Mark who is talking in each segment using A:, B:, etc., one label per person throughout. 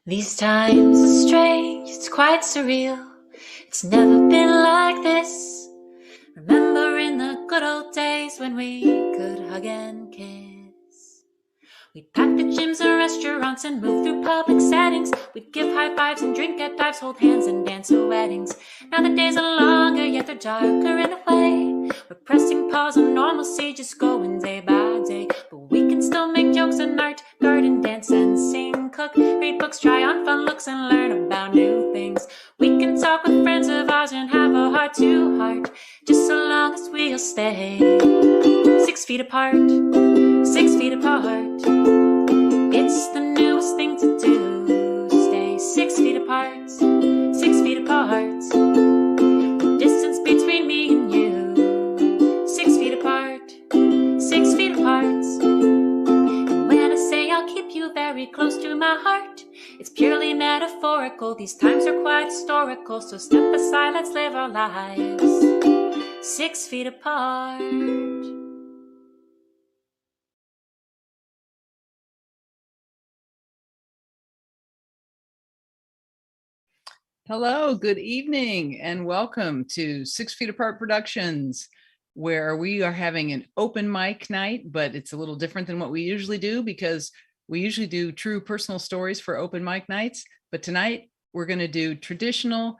A: These times are strange, it's quite surreal. It's never been like this. Remembering the good old days when we could hug and kiss. We'd pack the gyms and restaurants and move through public settings. We'd give high fives and drink at dives, hold hands and dance at weddings. Now the days are longer, yet they're darker in a way. We're pressing pause on normalcy, just going day by day. But we can still make jokes and art, garden, dance and sing, cook, read books, try on fun looks and learn about new things. We can talk with friends of ours and have a heart to heart, just so long as we'll stay 6 feet apart, 6 feet apart. It's the newest thing to do. Stay 6 feet apart, 6 feet apart. The distance between me and you, 6 feet apart, 6 feet apart. And when I say I'll keep you very close to my heart, it's purely metaphorical. These times are quite historical, so step aside, let's live our lives 6 feet apart.
B: Hello, good evening, and welcome to 6 Feet Apart Productions, where we are having an open mic night, but it's a little different than what we usually do because we usually do true personal stories for open mic nights. But tonight we're going to do traditional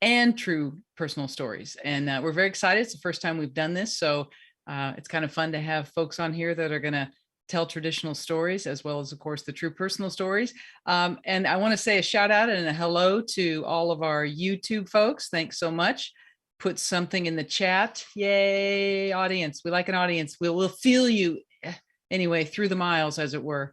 B: and true personal stories. And we're very excited. It's the first time we've done this. So it's kind of fun to have folks on here that are going to tell traditional stories as well as, of course, the true personal stories. And I want to say a shout out and a hello to all of our YouTube folks. Thanks so much. Put something in the chat. Yay, audience. We like an audience. We'll feel you anyway through the miles, as it were.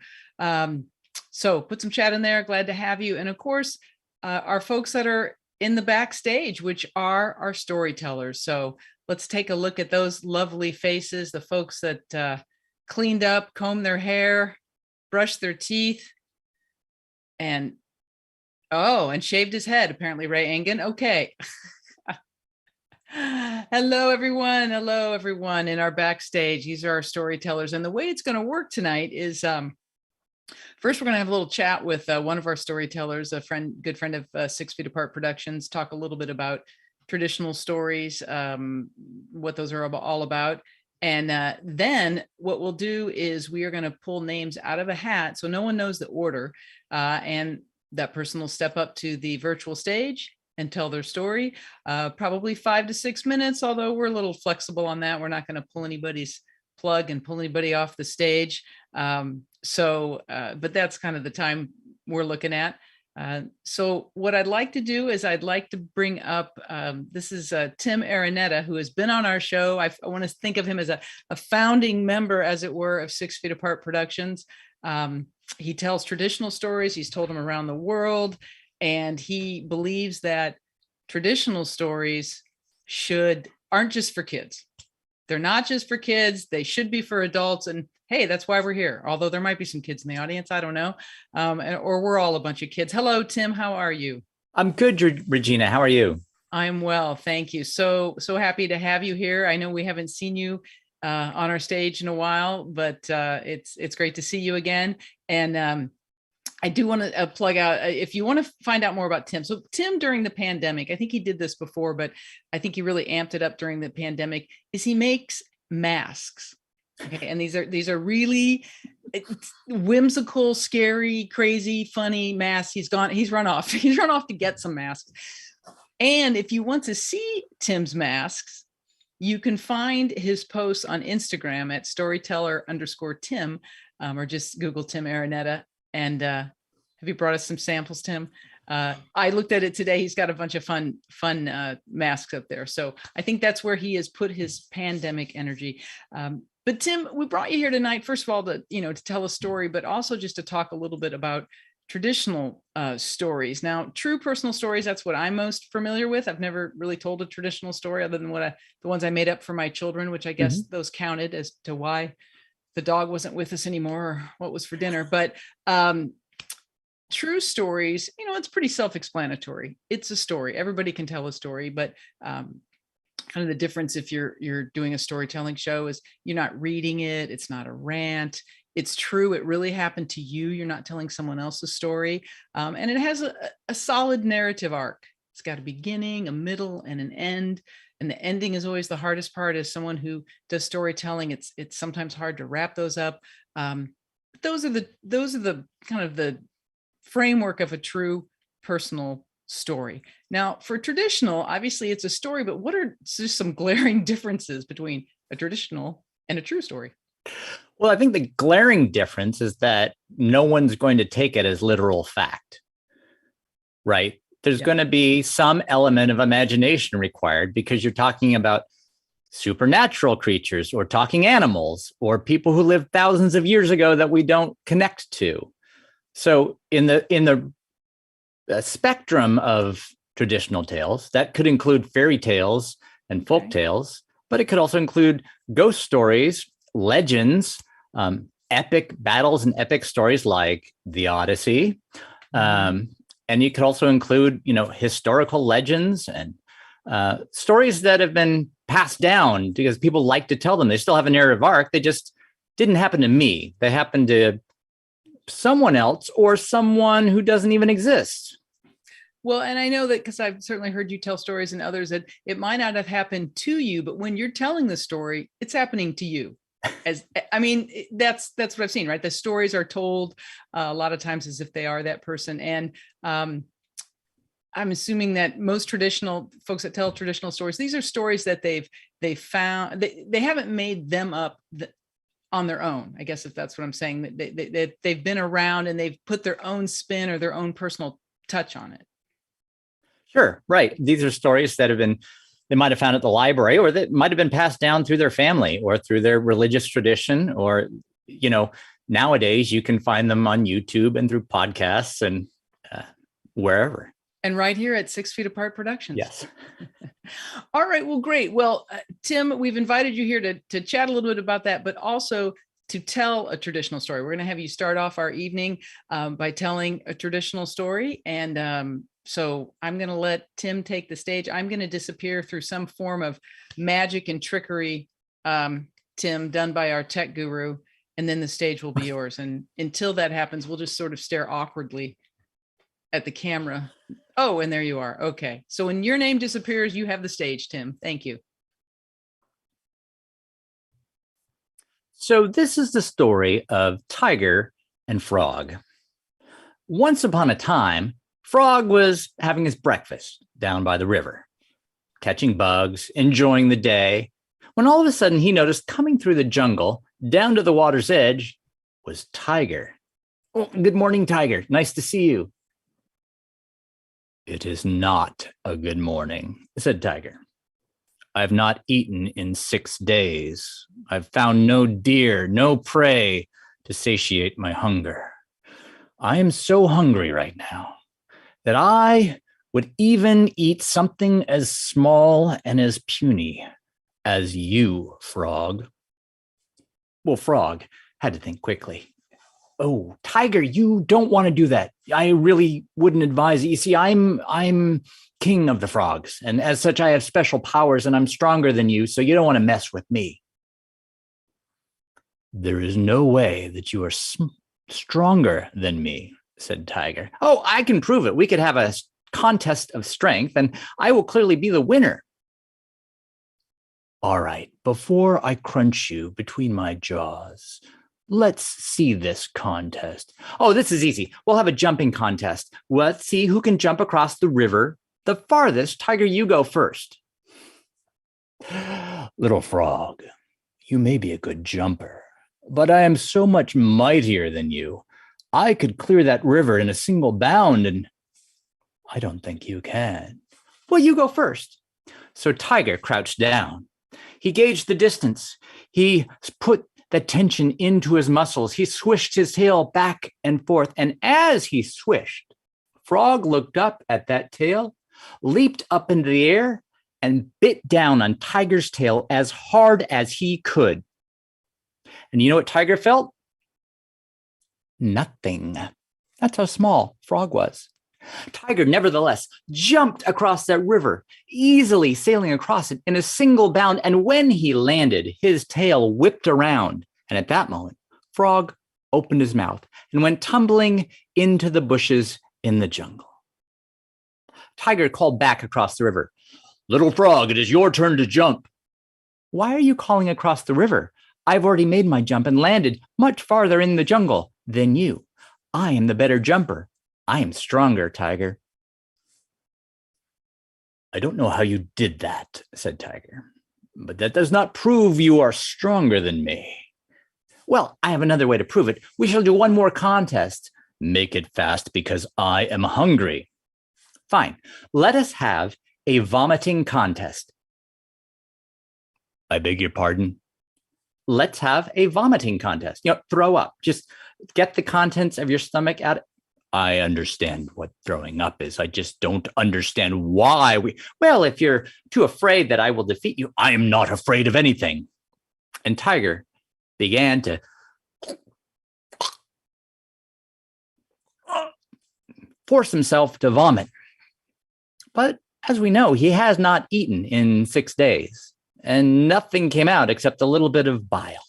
B: So put some chat in there. Glad to have you. And of course, our folks that are in the backstage, which are our storytellers. So let's take a look at those lovely faces, the folks that cleaned up, combed their hair, brushed their teeth, and shaved his head, apparently, Ray Engen. Okay. Hello, everyone. Hello, everyone in our backstage. These are our storytellers. And the way it's going to work tonight is first, we're going to have a little chat with one of our storytellers, a good friend of 6 Feet Apart Productions, talk a little bit about traditional stories, what those are all about. And then what we'll do is we are going to pull names out of a hat, so no one knows the order, and that person will step up to the virtual stage and tell their story, probably 5 to 6 minutes, although we're a little flexible on that. We're not going to pull anybody's plug and pull anybody off the stage. But that's kind of the time we're looking at. So what I'd like to do is I'd like to bring up, this is Tim Araneta, who has been on our show. I want to think of him as a founding member, as it were, of 6 Feet Apart Productions. He tells traditional stories. He's told them around the world. And he believes that traditional stories aren't just for kids. They're not just for kids. They should be for adults. And hey, that's why we're here. Although there might be some kids in the audience. I don't know. Or we're all a bunch of kids. Hello, Tim. How are you?
C: I'm good, Regina. How are you?
B: I'm well. Thank you. So happy to have you here. I know we haven't seen you on our stage in a while, but it's great to see you again. And I do want to plug out, if you want to find out more about Tim. So Tim, during the pandemic, I think he did this before, but I think he really amped it up during the pandemic, is he makes masks. Okay. And these are really whimsical, scary, crazy, funny masks. He's run off. He's run off to get some masks. And if you want to see Tim's masks, you can find his posts on Instagram at storyteller_Tim, or just Google Tim Araneta. And have you brought us some samples, Tim? I looked at it today. He's got a bunch of fun masks up there. So I think that's where he has put his pandemic energy. But Tim, we brought you here tonight, first of all, to tell a story, but also just to talk a little bit about traditional stories. Now, true personal stories, that's what I'm most familiar with. I've never really told a traditional story other than the ones I made up for my children, which I guess those counted as to why the dog wasn't with us anymore, or what was for dinner. But true stories, it's pretty self-explanatory. It's a story. Everybody can tell a story, but kind of the difference if you're doing a storytelling show is you're not reading it. It's not a rant. it's true. It really happened to you. You're not telling someone else's story. And it has a solid narrative arc. It's got a beginning, a middle, and an end. And the ending is always the hardest part. As someone who does storytelling, it's sometimes hard to wrap those up. But those are the kind of the framework of a true personal story. Now, for traditional, obviously it's a story, but what are just some glaring differences between a traditional and a true story?
C: Well, I think the glaring difference is that no one's going to take it as literal fact, right? There's going to be some element of imagination required because you're talking about supernatural creatures or talking animals or people who lived thousands of years ago that we don't connect to. So in the spectrum of traditional tales, that could include fairy tales and folk tales, but it could also include ghost stories, legends, epic battles and epic stories like the Odyssey. And you could also include, historical legends and stories that have been passed down because people like to tell them. They still have a narrative arc. They just didn't happen to me. They happened to someone else or someone who doesn't even exist.
B: Well, and I know that because I've certainly heard you tell stories and others that it might not have happened to you, but when you're telling the story, it's happening to you. That's what I've seen, right? The stories are told a lot of times as if they are that person. And I'm assuming that most traditional folks that tell traditional stories, these are stories that they found, they haven't made them up on their own, I guess, if that's what I'm saying, that they've been around and they've put their own spin or their own personal touch on it.
C: Sure, right. These are stories that they might have found at the library, or that might have been passed down through their family or through their religious tradition, or, nowadays you can find them on YouTube and through podcasts and wherever.
B: And right here at 6 Feet Apart Productions.
C: Yes.
B: All right. Well, great. Well, Tim, we've invited you here to chat a little bit about that, but also to tell a traditional story. We're going to have you start off our evening by telling a traditional story. And so I'm going to let Tim take the stage. I'm going to disappear through some form of magic and trickery, Tim, done by our tech guru, and then the stage will be yours. And until that happens, we'll just sort of stare awkwardly at the camera. Oh, and there you are. Okay. So when your name disappears, you have the stage, Tim. Thank you.
C: So this is the story of Tiger and Frog. Once upon a time, Frog was having his breakfast down by the river, catching bugs, enjoying the day, when all of a sudden he noticed coming through the jungle, down to the water's edge, was Tiger. Oh, good morning, Tiger. Nice to see you. It is not a good morning, said Tiger. I've not eaten in 6 days. I've found no deer, no prey to satiate my hunger. I am so hungry right now that I would even eat something as small and as puny as you, Frog. Well, Frog had to think quickly. Oh, Tiger, you don't want to do that. I really wouldn't advise it. You see, I'm king of the frogs, and as such, I have special powers, and I'm stronger than you, so you don't want to mess with me. There is no way that you are stronger than me, said Tiger. Oh, I can prove it. We could have a contest of strength, and I will clearly be the winner. All right, before I crunch you between my jaws, let's see this contest. Oh, this is easy. We'll have a jumping contest. Let's see who can jump across the river the farthest. Tiger, you go first. Little Frog, you may be a good jumper, but I am so much mightier than you. I could clear that river in a single bound, and I don't think you can. Well, you go first. So Tiger crouched down. He gauged the distance. He put the tension into his muscles. He swished his tail back and forth. And as he swished, Frog looked up at that tail, leaped up into the air, and bit down on Tiger's tail as hard as he could. And you know what Tiger felt? Nothing. That's how small Frog was. Tiger, nevertheless, jumped across that river, easily sailing across it in a single bound. And when he landed, his tail whipped around. And at that moment, Frog opened his mouth and went tumbling into the bushes in the jungle. Tiger called back across the river. Little frog, it is your turn to jump. Why are you calling across the river? I've already made my jump and landed much farther in the jungle than you. I am the better jumper. I am stronger, Tiger. I don't know how you did that, said Tiger, but that does not prove you are stronger than me. Well, I have another way to prove it. We shall do one more contest. Make it fast because I am hungry. Fine. Let us have a vomiting contest. I beg your pardon? Let's have a vomiting contest. Throw up. Just get the contents of your stomach out. I understand what throwing up is. I just don't understand why well, if you're too afraid that I will defeat you, I am not afraid of anything. And Tiger began to force himself to vomit. But as we know, he has not eaten in 6 days, and nothing came out except a little bit of bile.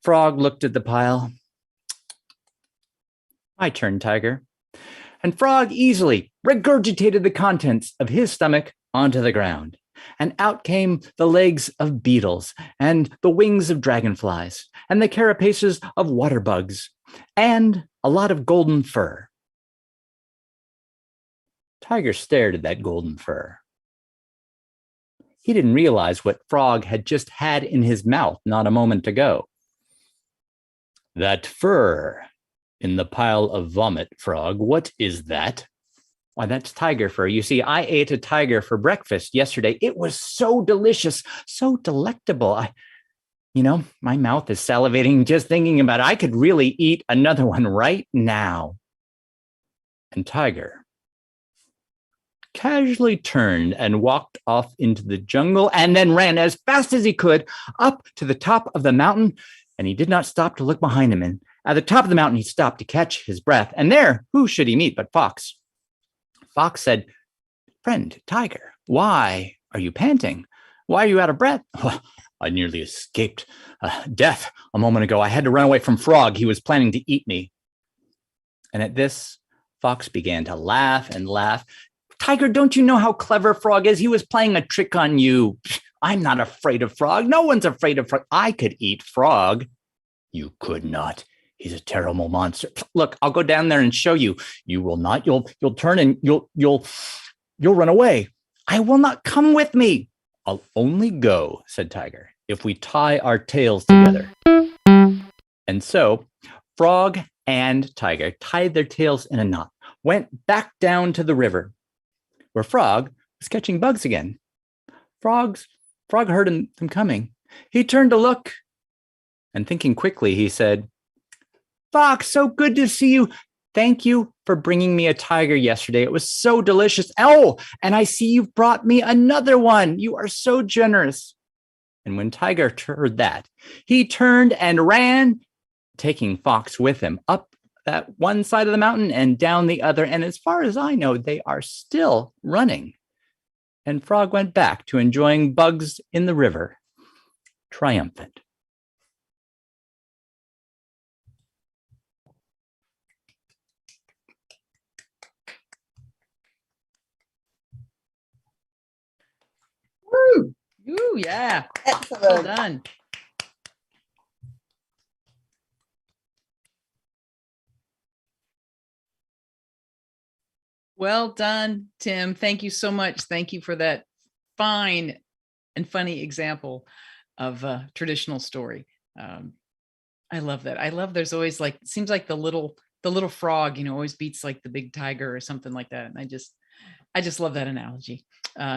C: Frog looked at the pile. My turn, Tiger. And Frog easily regurgitated the contents of his stomach onto the ground. And out came the legs of beetles, and the wings of dragonflies, and the carapaces of water bugs, and a lot of golden fur. Tiger stared at that golden fur. He didn't realize what Frog had just had in his mouth not a moment ago. That fur in the pile of vomit, Frog, what is that? Why, that's tiger fur. You see, I ate a tiger for breakfast yesterday. It was so delicious, so delectable. My mouth is salivating just thinking about it. I could really eat another one right now. And Tiger casually turned and walked off into the jungle and then ran as fast as he could up to the top of the mountain. And he did not stop to look behind him. And at the top of the mountain, he stopped to catch his breath. And there, who should he meet but Fox? Fox said, Friend, Tiger, why are you panting? Why are you out of breath? Well, I nearly escaped death a moment ago. I had to run away from Frog. He was planning to eat me. And at this, Fox began to laugh and laugh. Tiger, don't you know how clever Frog is? He was playing a trick on you. I'm not afraid of Frog. No one's afraid of Frog. I could eat Frog. You could not. He's a terrible monster. Look, I'll go down there and show you. You will not. You'll turn and you'll run away. I will not. Come with me. I'll only go, said Tiger, if we tie our tails together. And so Frog and Tiger tied their tails in a knot, went back down to the river, where Frog was catching bugs again. Frog heard them coming. He turned to look, and thinking quickly, he said, Fox, so good to see you. Thank you for bringing me a tiger yesterday. It was so delicious. Oh, and I see you've brought me another one. You are so generous. And when Tiger heard that, he turned and ran, taking Fox with him up that one side of the mountain and down the other. And as far as I know, they are still running. And Frog went back to enjoying bugs in the river, triumphant.
B: Woo! Ooh, yeah.
D: Excellent.
B: Well done. Well done, Tim. Thank you so much. Thank you for that fine and funny example of a traditional story. I love that. I love there's always like, it seems like the little frog, always beats like the big tiger or something like that. And I just love that analogy.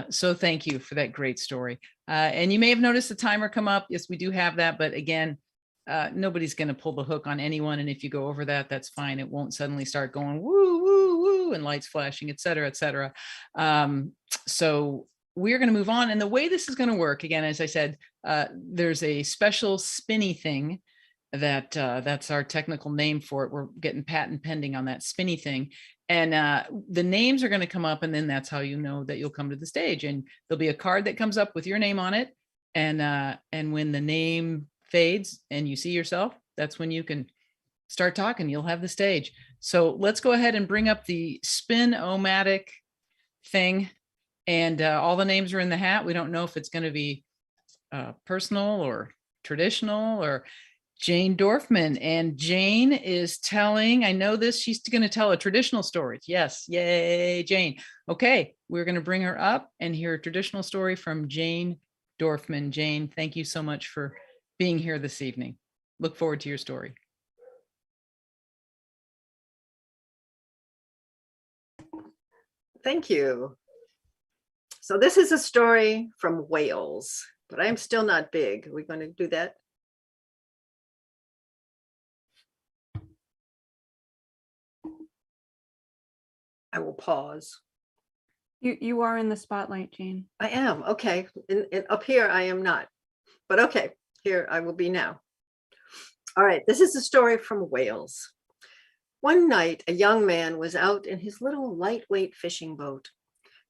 B: So thank you for that great story. And you may have noticed the timer come up. Yes, we do have that. But again, nobody's going to pull the hook on anyone. And if you go over that, that's fine. It won't suddenly start going woo, woo, woo, and lights flashing, et cetera, et cetera. So we're going to move on. And the way this is going to work, again, as I said, there's a special spinny thing that that's our technical name for it. We're getting patent pending on that spinny thing. And the names are going to come up, and then that's how you know that you'll come to the stage. And there'll be a card that comes up with your name on it. And when the name fades and you see yourself, that's when you can start talking. You'll have the stage. So let's go ahead and bring up the spin-o-matic thing. And all the names are in the hat. We don't know if it's going to be personal or traditional or Jane Dorfman. And Jane is telling, I know this, she's going to tell a traditional story. Yes. Yay, Jane. Okay. We're going to bring her up and hear a traditional story from Jane Dorfman. Jane, thank you so much for being here this evening. Look forward to your story.
D: Thank you. So this is a story from Wales, but I'm still not big. Are we going to do that? I will pause.
E: You are in the spotlight, Jane.
D: I am. Okay. Up here, I am not. But okay, here I will be now. All right. This is a story from Wales. One night, a young man was out in his little lightweight fishing boat.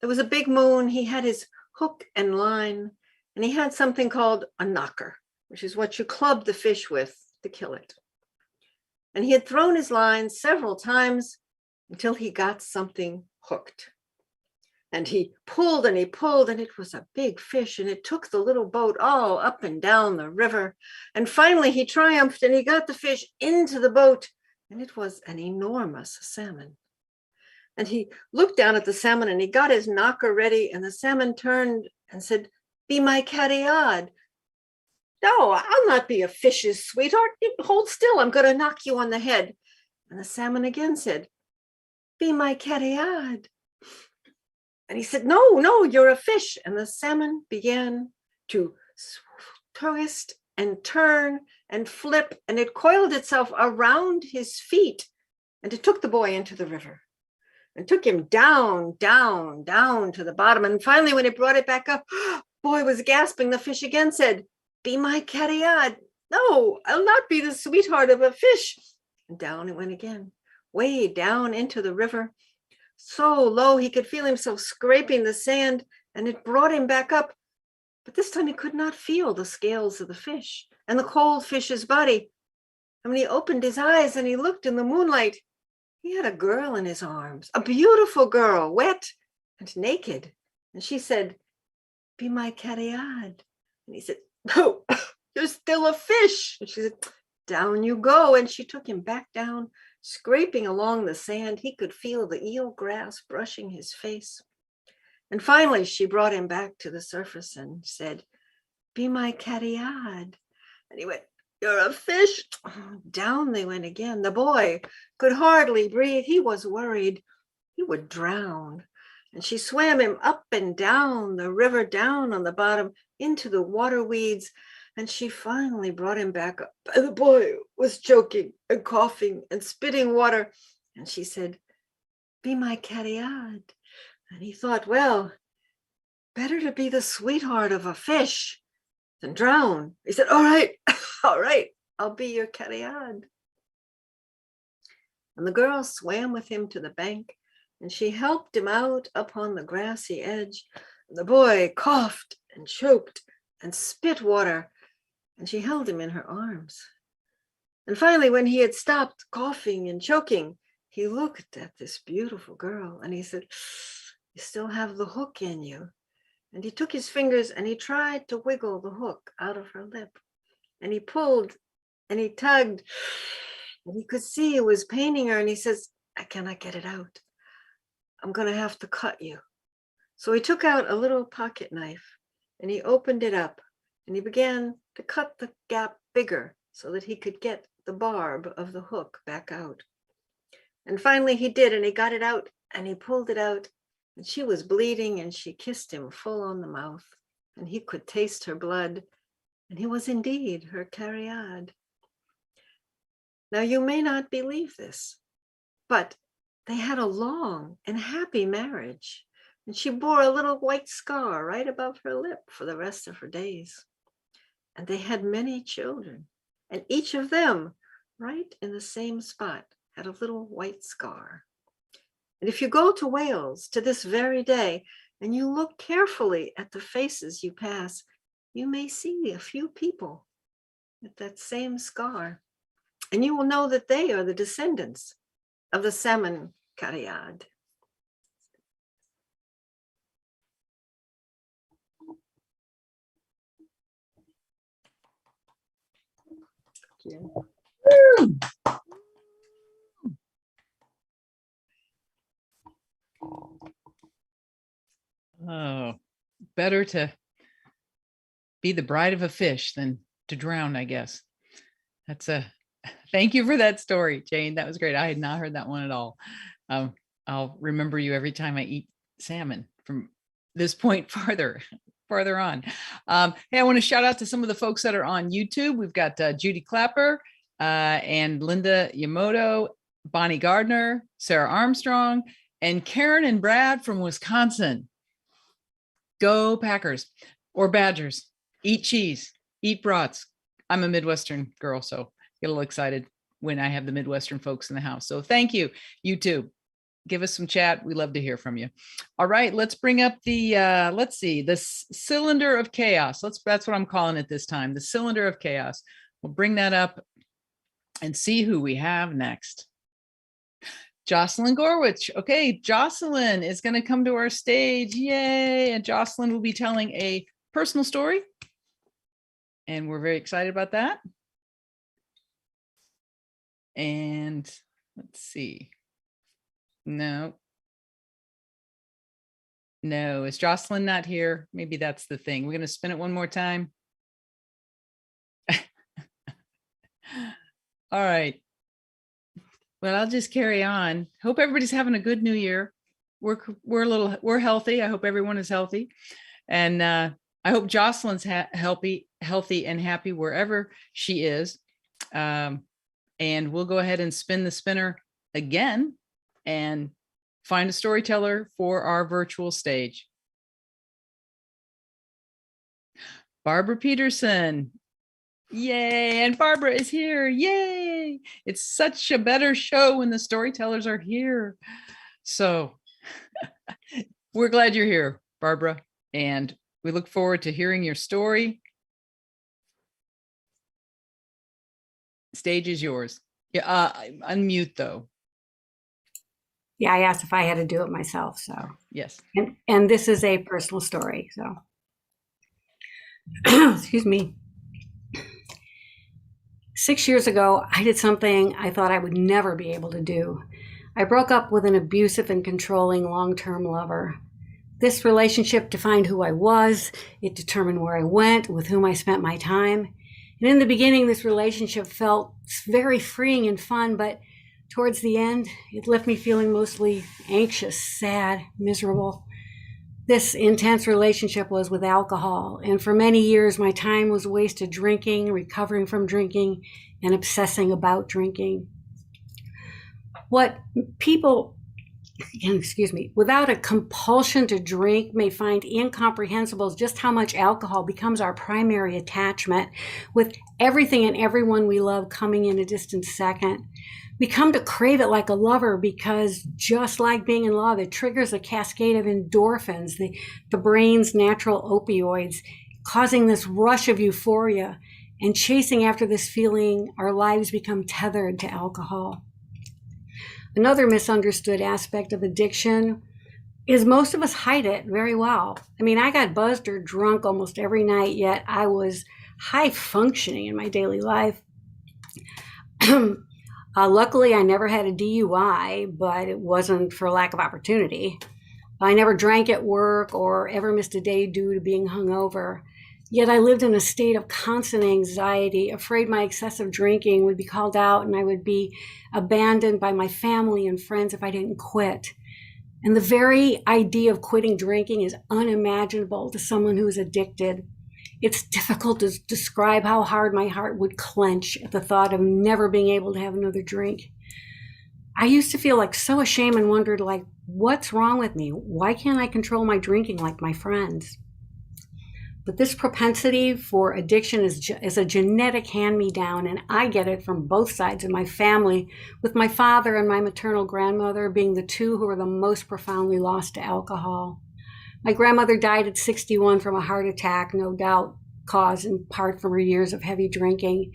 D: There was a big moon. He had his hook and line, and he had something called a knocker, which is what you club the fish with to kill it. And he had thrown his line several times until he got something hooked. And he pulled, and it was a big fish, and it took the little boat all up and down the river. And finally he triumphed, and he got the fish into the boat, and it was an enormous salmon. And he looked down at the salmon, and he got his knocker ready, and the salmon turned and said, "Be my catty-ad." "No, I'll not be a fish's sweetheart. Hold still, I'm going to knock you on the head." And the salmon again said, "Be my catty-ad." And he said, no, you're a fish. And the salmon began to twist and turn and flip, and it coiled itself around his feet, and it took the boy into the river and took him down, down, down to the bottom. And finally, when it brought it back up, boy was gasping. The fish again said, "Be my catty-ad." "No, I'll not be the sweetheart of a fish." And down it went again, way down into the river, so low he could feel himself scraping the sand, and it brought him back up. But this time he could not feel the scales of the fish and the cold fish's body. And when he opened his eyes and he looked in the moonlight, he had a girl in his arms, a beautiful girl, wet and naked. And she said, "Be my catty-ad." And he said, "No, you're still a fish." And she said, "Down you go." And she took him back down, scraping along the sand. He could feel the eel grass brushing his face. And finally, she brought him back to the surface and said, "Be my catty-ad." And he went, "You're a fish." Down they went again. The boy could hardly breathe. He was worried he would drown. And she swam him up and down the river, down on the bottom into the water weeds. And she finally brought him back up. And the boy was choking and coughing and spitting water. And she said, "Be my catty-ad." And he thought, well, better to be the sweetheart of a fish than drown. He said, "All right, all right, I'll be your catty-ad." And the girl swam with him to the bank, and she helped him out upon the grassy edge. And the boy coughed and choked and spit water, and she held him in her arms. And finally, when he had stopped coughing and choking, he looked at this beautiful girl and he said, "You still have the hook in you." And he took his fingers and he tried to wiggle the hook out of her lip. And he pulled and he tugged, and he could see it was paining her. And he says, "I cannot get it out. I'm going to have to cut you." So he took out a little pocket knife and he opened it up and he began to cut the gap bigger so that he could get the barb of the hook back out. And finally he did, and he got it out and he pulled it out, and she was bleeding, and she kissed him full on the mouth, and he could taste her blood, and he was indeed her catty-ad. Now you may not believe this, but they had a long and happy marriage, and she bore a little white scar right above her lip for the rest of her days. And they had many children, and each of them, right in the same spot, had a little white scar. And if you go to Wales to this very day, and you look carefully at the faces you pass, you may see a few people with that same scar. and you will know that they are the descendants of the salmon cariad.
B: Oh, better to be the bride of a fish than to drown, I guess. That's thank you for that story, Jane. That was great. I had not heard that one at all. I'll remember you every time I eat salmon from this point farther on. Hey, I want to shout out to some of the folks that are on YouTube. We've got Judy Clapper and Linda Yamoto, Bonnie Gardner, Sarah Armstrong, and Karen and Brad from Wisconsin. Go Packers or Badgers. Eat cheese, eat brats. I'm a Midwestern girl, so get a little excited when I have the Midwestern folks in the house. So thank you, YouTube. Give us some chat. We love to hear from you. All right, let's bring up the, let's see, the cylinder of chaos. That's what I'm calling it this time, the cylinder of chaos. We'll bring that up and see who we have next. Jocelyn Gorwich. Okay, Jocelyn is going to come to our stage. Yay. And Jocelyn will be telling a personal story. And we're very excited about that. And let's see. No, is Jocelyn not here? Maybe that's the thing. We're going to spin it one more time. All right. Well, I'll just carry on. Hope everybody's having a good new year. We're healthy. I hope everyone is healthy. And I hope Jocelyn's healthy and happy wherever she is. And we'll go ahead and spin the spinner again and find a storyteller for our virtual stage. Barbara Peterson. Yay. And Barbara is here. Yay. It's such a better show when the storytellers are here. So we're glad you're here, Barbara. And we look forward to hearing your story. Stage is yours. Yeah, unmute though.
F: Yeah, I asked if I had to do it myself, so.
B: Yes.
F: And this is a personal story, so. Excuse me. 6 years ago, I did something I thought I would never be able to do. I broke up with an abusive and controlling long-term lover. This relationship defined who I was. It determined where I went, with whom I spent my time. And in the beginning, this relationship felt very freeing and fun, but towards the end, it left me feeling mostly anxious, sad, miserable. This intense relationship was with alcohol, and for many years, my time was wasted drinking, recovering from drinking, and obsessing about drinking. What people, without a compulsion to drink may find incomprehensible is just how much alcohol becomes our primary attachment, with everything and everyone we love coming in a distant second. We come to crave it like a lover because just like being in love, it triggers a cascade of endorphins, the brain's natural opioids, causing this rush of euphoria. And chasing after this feeling, our lives become tethered to alcohol. Another misunderstood aspect of addiction is most of us hide it very well. I mean, I got buzzed or drunk almost every night, yet I was high functioning in my daily life. Luckily, I never had a DUI, but it wasn't for lack of opportunity. I never drank at work or ever missed a day due to being hungover. Yet I lived in a state of constant anxiety, afraid my excessive drinking would be called out and I would be abandoned by my family and friends if I didn't quit. And the very idea of quitting drinking is unimaginable to someone who is addicted. It's difficult to describe how hard my heart would clench at the thought of never being able to have another drink. I used to feel like so ashamed and wondered, like, what's wrong with me? Why can't I control my drinking like my friends? But this propensity for addiction is a genetic hand-me-down, and I get it from both sides of my family, with my father and my maternal grandmother being the two who were the most profoundly lost to alcohol. My grandmother died at 61 from a heart attack, no doubt caused in part from her years of heavy drinking.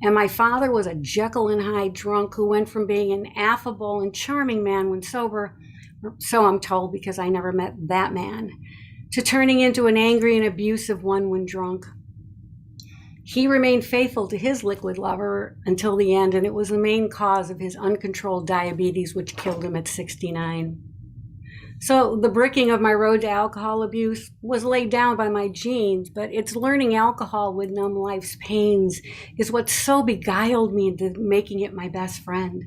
F: And my father was a Jekyll and Hyde drunk who went from being an affable and charming man when sober, so I'm told because I never met that man, to turning into an angry and abusive one when drunk. He remained faithful to his liquid lover until the end, and it was the main cause of his uncontrolled diabetes, which killed him at 69. So the bricking of my road to alcohol abuse was laid down by my genes, but it's learning alcohol would numb life's pains is what so beguiled me into making it my best friend.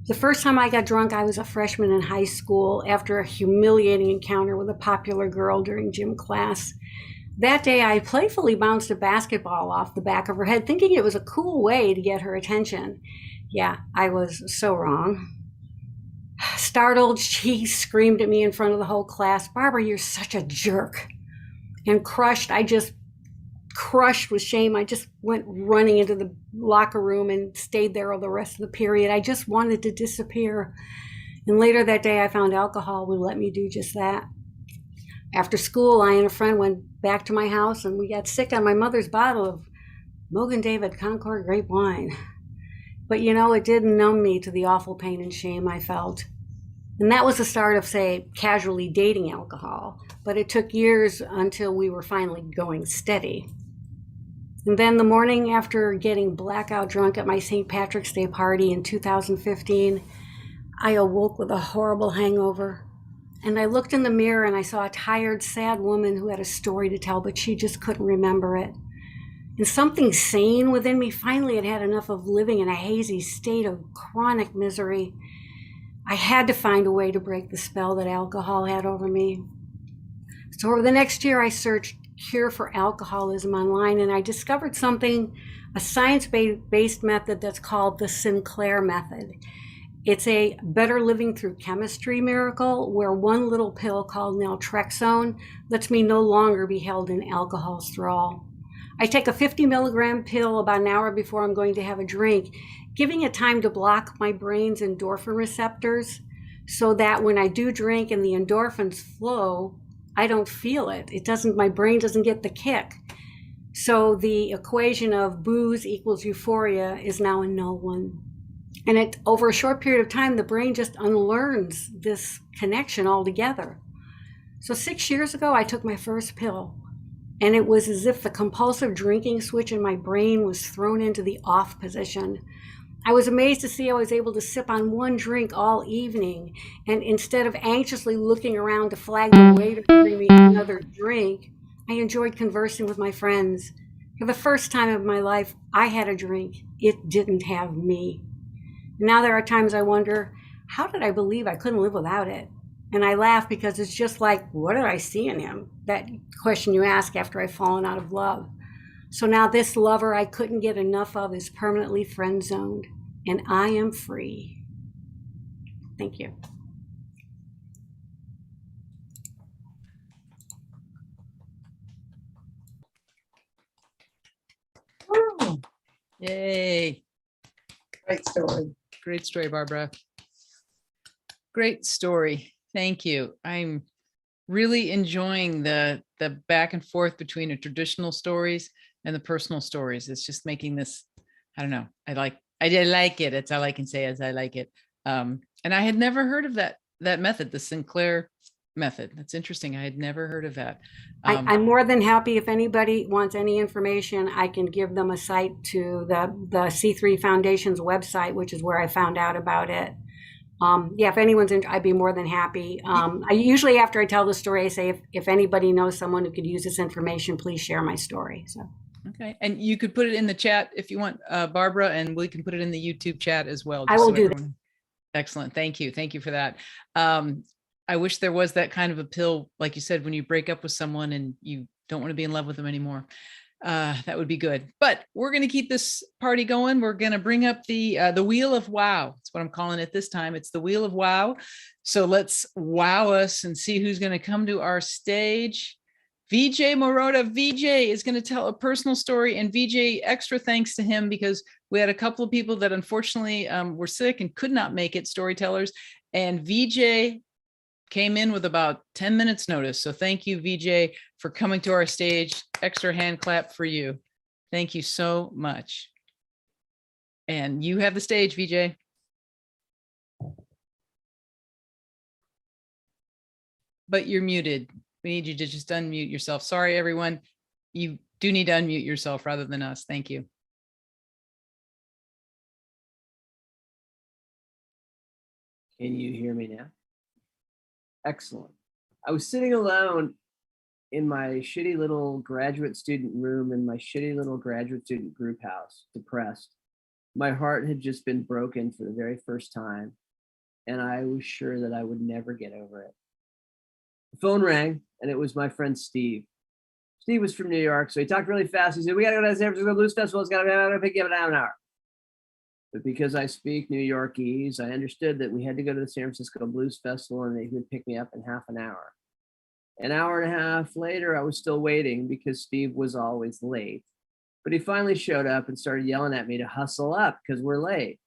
F: The first time I got drunk, I was a freshman in high school after a humiliating encounter with a popular girl during gym class. That day, I playfully bounced a basketball off the back of her head, thinking it was a cool way to get her attention. Yeah, I was so wrong. Startled, she screamed at me in front of the whole class, "Barbara, you're such a jerk." And crushed with shame, I just went running into the locker room and stayed there all the rest of the period. I just wanted to disappear. And later that day, I found alcohol would let me do just that. After school, I and a friend went back to my house and we got sick on my mother's bottle of Mogan David Concord grape wine. But it did numb me to the awful pain and shame I felt. And that was the start of, say, casually dating alcohol. But it took years until we were finally going steady. And then the morning after getting blackout drunk at my St. Patrick's Day party in 2015, I awoke with a horrible hangover. And I looked in the mirror and I saw a tired, sad woman who had a story to tell, but she just couldn't remember it. And something sane within me finally had had enough of living in a hazy state of chronic misery. I had to find a way to break the spell that alcohol had over me. So over the next year, I searched cure for alcoholism online, and I discovered a science-based method that's called the Sinclair method. It's a better living through chemistry miracle where one little pill called naltrexone lets me no longer be held in alcohol's thrall. I take a 50 milligram pill about an hour before I'm going to have a drink, giving it time to block my brain's endorphin receptors so that when I do drink and the endorphins flow, I don't feel it. My brain doesn't get the kick. So the equation of booze equals euphoria is now a null one. And over a short period of time, the brain just unlearns this connection altogether. So 6 years ago, I took my first pill, and it was as if the compulsive drinking switch in my brain was thrown into the off position. I was amazed to see I was able to sip on one drink all evening, and instead of anxiously looking around to flag the waiter to bring me another drink, I enjoyed conversing with my friends. For the first time of my life, I had a drink. It didn't have me. Now there are times I wonder, how did I believe I couldn't live without it? And I laugh because it's just like, what did I see in him? That question you ask after I've fallen out of love. So now this lover I couldn't get enough of is permanently friend zoned, and I am free. Thank you.
B: Woo. Yay.
G: Great story.
B: Great story, Barbara. Great story. Thank you. I'm really enjoying the back and forth between the traditional stories and the personal stories. It's just making this, I don't know. I like it. It's all I can say is I like it. And I had never heard of that method, the Sinclair method. That's interesting. I had never heard of that.
F: I'm more than happy if anybody wants any information, I can give them a site to the C3 Foundation's website, which is where I found out about it. If anyone's I'd be more than happy. I usually, after I tell the story, I say, if anybody knows someone who could use this information, please share my story. So.
B: Okay. And you could put it in the chat if you want, Barbara, and we can put it in the YouTube chat as well.
F: I will do that.
B: Excellent. Thank you. Thank you for that. I wish there was that kind of a pill, like you said, when you break up with someone and you don't want to be in love with them anymore. That would be good. But we're going to keep this party going. We're going to bring up the Wheel of Wow. That's what I'm calling it this time. It's the Wheel of Wow. So let's wow us and see who's going to come to our stage. VJ Morota. VJ is going to tell a personal story, and VJ, extra thanks to him because we had a couple of people that unfortunately were sick and could not make it, storytellers. And VJ came in with about 10 minutes notice. So thank you, VJ, for coming to our stage. Extra hand clap for you. Thank you so much. And you have the stage, VJ. But you're muted. We need you to just unmute yourself. Sorry, everyone. You do need to unmute yourself rather than us. Thank you.
H: Can you hear me now? Excellent. I was sitting alone in my shitty little graduate student room in my shitty little graduate student group house, depressed. My heart had just been broken for the very first time, and I was sure that I would never get over it. The phone rang, and it was my friend Steve. Steve was from New York, so he talked really fast. He said, "We got to go to the San Francisco Blues Festival. It's got to pick you up in an hour." But because I speak New Yorkese, I understood that we had to go to the San Francisco Blues Festival and they would pick me up in half an hour. An hour and a half later, I was still waiting because Steve was always late. But he finally showed up and started yelling at me to hustle up because we're late.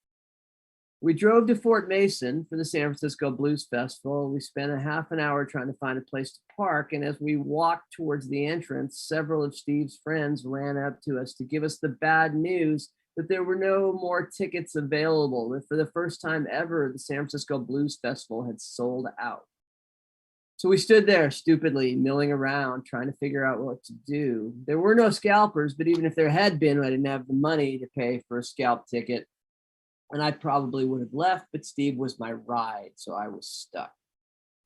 H: We drove to Fort Mason for the San Francisco Blues Festival. We spent a half an hour trying to find a place to park. And as we walked towards the entrance, several of Steve's friends ran up to us to give us the bad news that there were no more tickets available, that for the first time ever, the San Francisco Blues Festival had sold out. So we stood there stupidly milling around, trying to figure out what to do. There were no scalpers, but even if there had been, I didn't have the money to pay for a scalp ticket. And I probably would have left, but Steve was my ride, so I was stuck.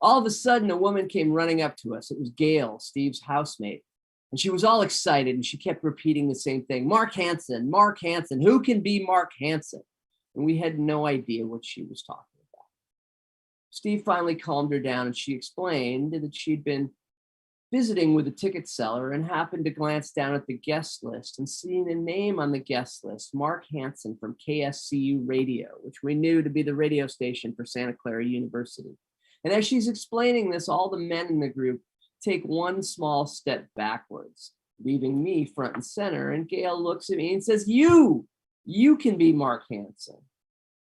H: All of a sudden, a woman came running up to us. It was Gail, Steve's housemate. And she was all excited, and she kept repeating the same thing. Mark Hansen, Mark Hansen. Who can be Mark Hansen? And we had no idea what she was talking about. Steve finally calmed her down, and she explained that she'd been visiting with a ticket seller and happened to glance down at the guest list and seeing a name on the guest list, Mark Hansen from KSCU Radio, which we knew to be the radio station for Santa Clara University. And as she's explaining this, all the men in the group take one small step backwards, leaving me front and center. And Gail looks at me and says, you can be Mark Hansen.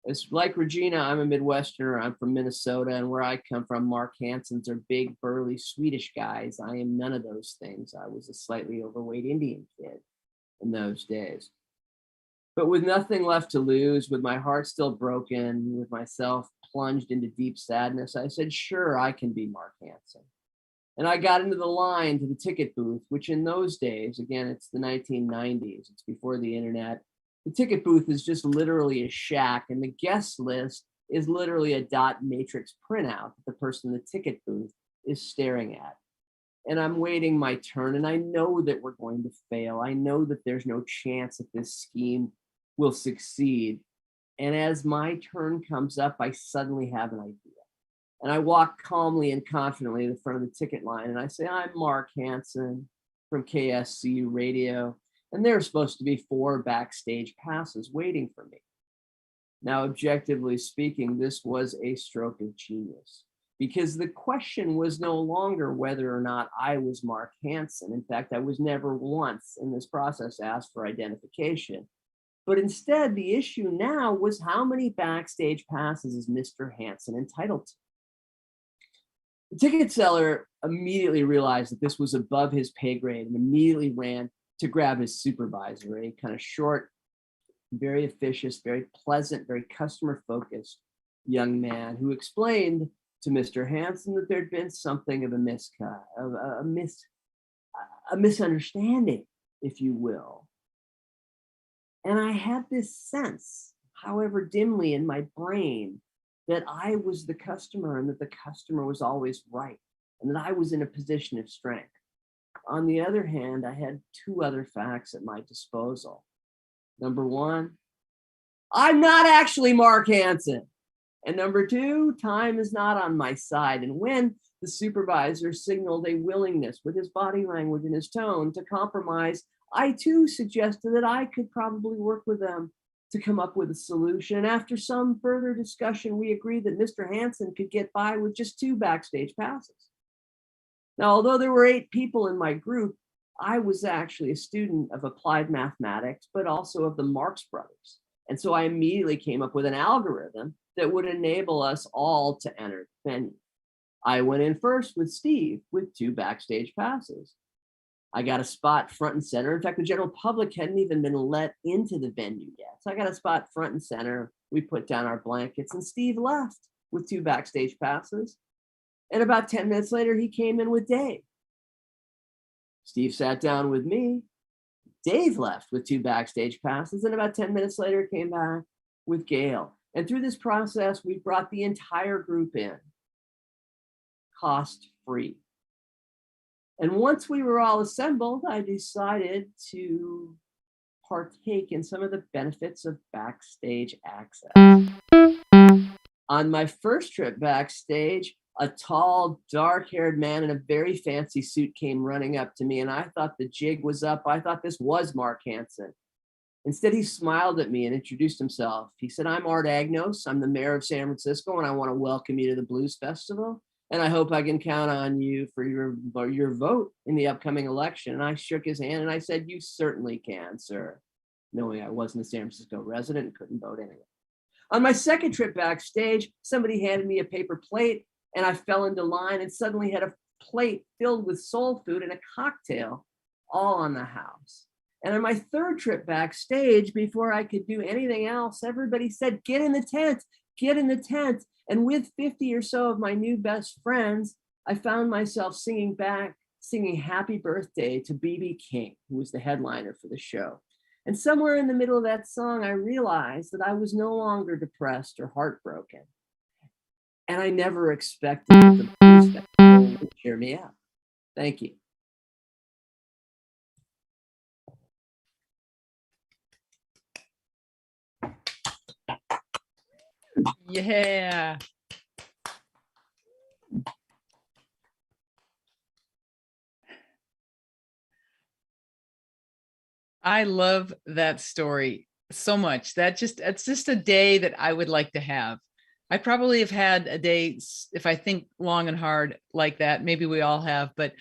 H: It's like Regina, I'm a Midwesterner. I'm from Minnesota, and where I come from, Mark Hansens are big, burly Swedish guys. I am none of those things. I was a slightly overweight Indian kid in those days. But with nothing left to lose, with my heart still broken, with myself plunged into deep sadness, I said, sure, I can be Mark Hansen. And I got into the line to the ticket booth, which in those days, again, it's the 1990s, it's before the internet. The ticket booth is just literally a shack, and the guest list is literally a dot matrix printout that the person in the ticket booth is staring at. And I'm waiting my turn, and I know that we're going to fail. I know that there's no chance that this scheme will succeed. And as my turn comes up, I suddenly have an idea. And I walk calmly and confidently to the front of the ticket line, and I say, I'm Mark Hansen from KSCU Radio. And there are supposed to be 4 backstage passes waiting for me. Now, objectively speaking, this was a stroke of genius, because the question was no longer whether or not I was Mark Hansen. In fact, I was never once in this process asked for identification. But instead, the issue now was how many backstage passes is Mr. Hansen entitled to? The ticket seller immediately realized that this was above his pay grade and immediately ran to grab his supervisor, a kind of short, very officious, very pleasant, very customer-focused young man who explained to Mr. Hansen that there'd been something of a misunderstanding, if you will. And I had this sense, however dimly in my brain, that I was the customer and that the customer was always right and that I was in a position of strength. On the other hand, I had 2 other facts at my disposal. Number 1, I'm not actually Mark Hansen. And number 2, time is not on my side. And when the supervisor signaled a willingness with his body language and his tone to compromise, I too suggested that I could probably work with them to come up with a solution. And after some further discussion, we agreed that Mr. Hansen could get by with just 2 backstage passes. Now, although there were 8 people in my group, I was actually a student of applied mathematics, but also of the Marx Brothers. And so I immediately came up with an algorithm that would enable us all to enter the venue. I went in first with Steve with 2 backstage passes. I got a spot front and center. In fact, the general public hadn't even been let into the venue yet. So I got a spot front and center. We put down our blankets and Steve left with 2 backstage passes. And about 10 minutes later, he came in with Dave. Steve sat down with me. Dave left with 2 backstage passes. And about 10 minutes later, came back with Gail. And through this process, we brought the entire group in, cost-free. And once we were all assembled, I decided to partake in some of the benefits of backstage access. On my first trip backstage, a tall, dark-haired man in a very fancy suit came running up to me, and I thought the jig was up. I thought this was Mark Hansen. Instead, he smiled at me and introduced himself. He said, "I'm Art Agnos. I'm the mayor of San Francisco, and I want to welcome you to the Blues Festival. And I hope I can count on you for your vote in the upcoming election." And I shook his hand and I said, "You certainly can, sir," knowing I wasn't a San Francisco resident and couldn't vote anyway. On my second trip backstage, somebody handed me a paper plate and I fell into line and suddenly had a plate filled with soul food and a cocktail all on the house. And on my third trip backstage, before I could do anything else, everybody said, "Get in the tent, get in the tent." And with 50 or so of my new best friends, I found myself singing Happy Birthday to B.B. King, who was the headliner for the show. And somewhere in the middle of that song, I realized that I was no longer depressed or heartbroken. And I never expected that the Blues Festival would cheer me up. Thank you.
B: Yeah. I love that story so much. It's just a day that I would like to have. I probably have had a day, if I think long and hard like that, maybe we all have, but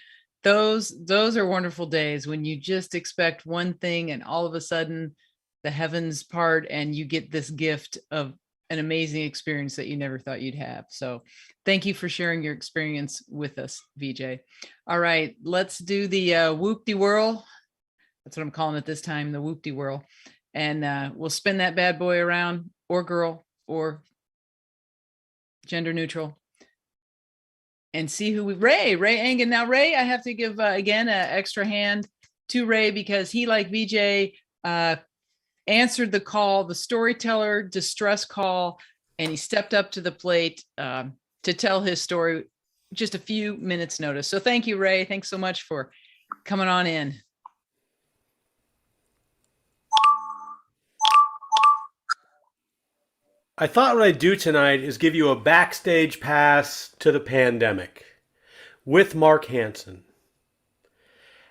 B: those are wonderful days when you just expect one thing and all of a sudden the heavens part and you get this gift of an amazing experience that you never thought you'd have. So thank you for sharing your experience with us, VJ. All right, let's do the whoop-de-whirl. That's what I'm calling it this time, the whoop-de-whirl. And we'll spin that bad boy around, or girl, or gender neutral, and see who Ray Engen. Now, Ray, I have to give, again, an extra hand to Ray because he, like VJ, answered the call, the storyteller distress call, and he stepped up to the plate to tell his story just a few minutes notice. So thank you, Ray. Thanks so much for coming on in.
I: I thought what I'd do tonight is give you a backstage pass to the pandemic with Mark Hansen.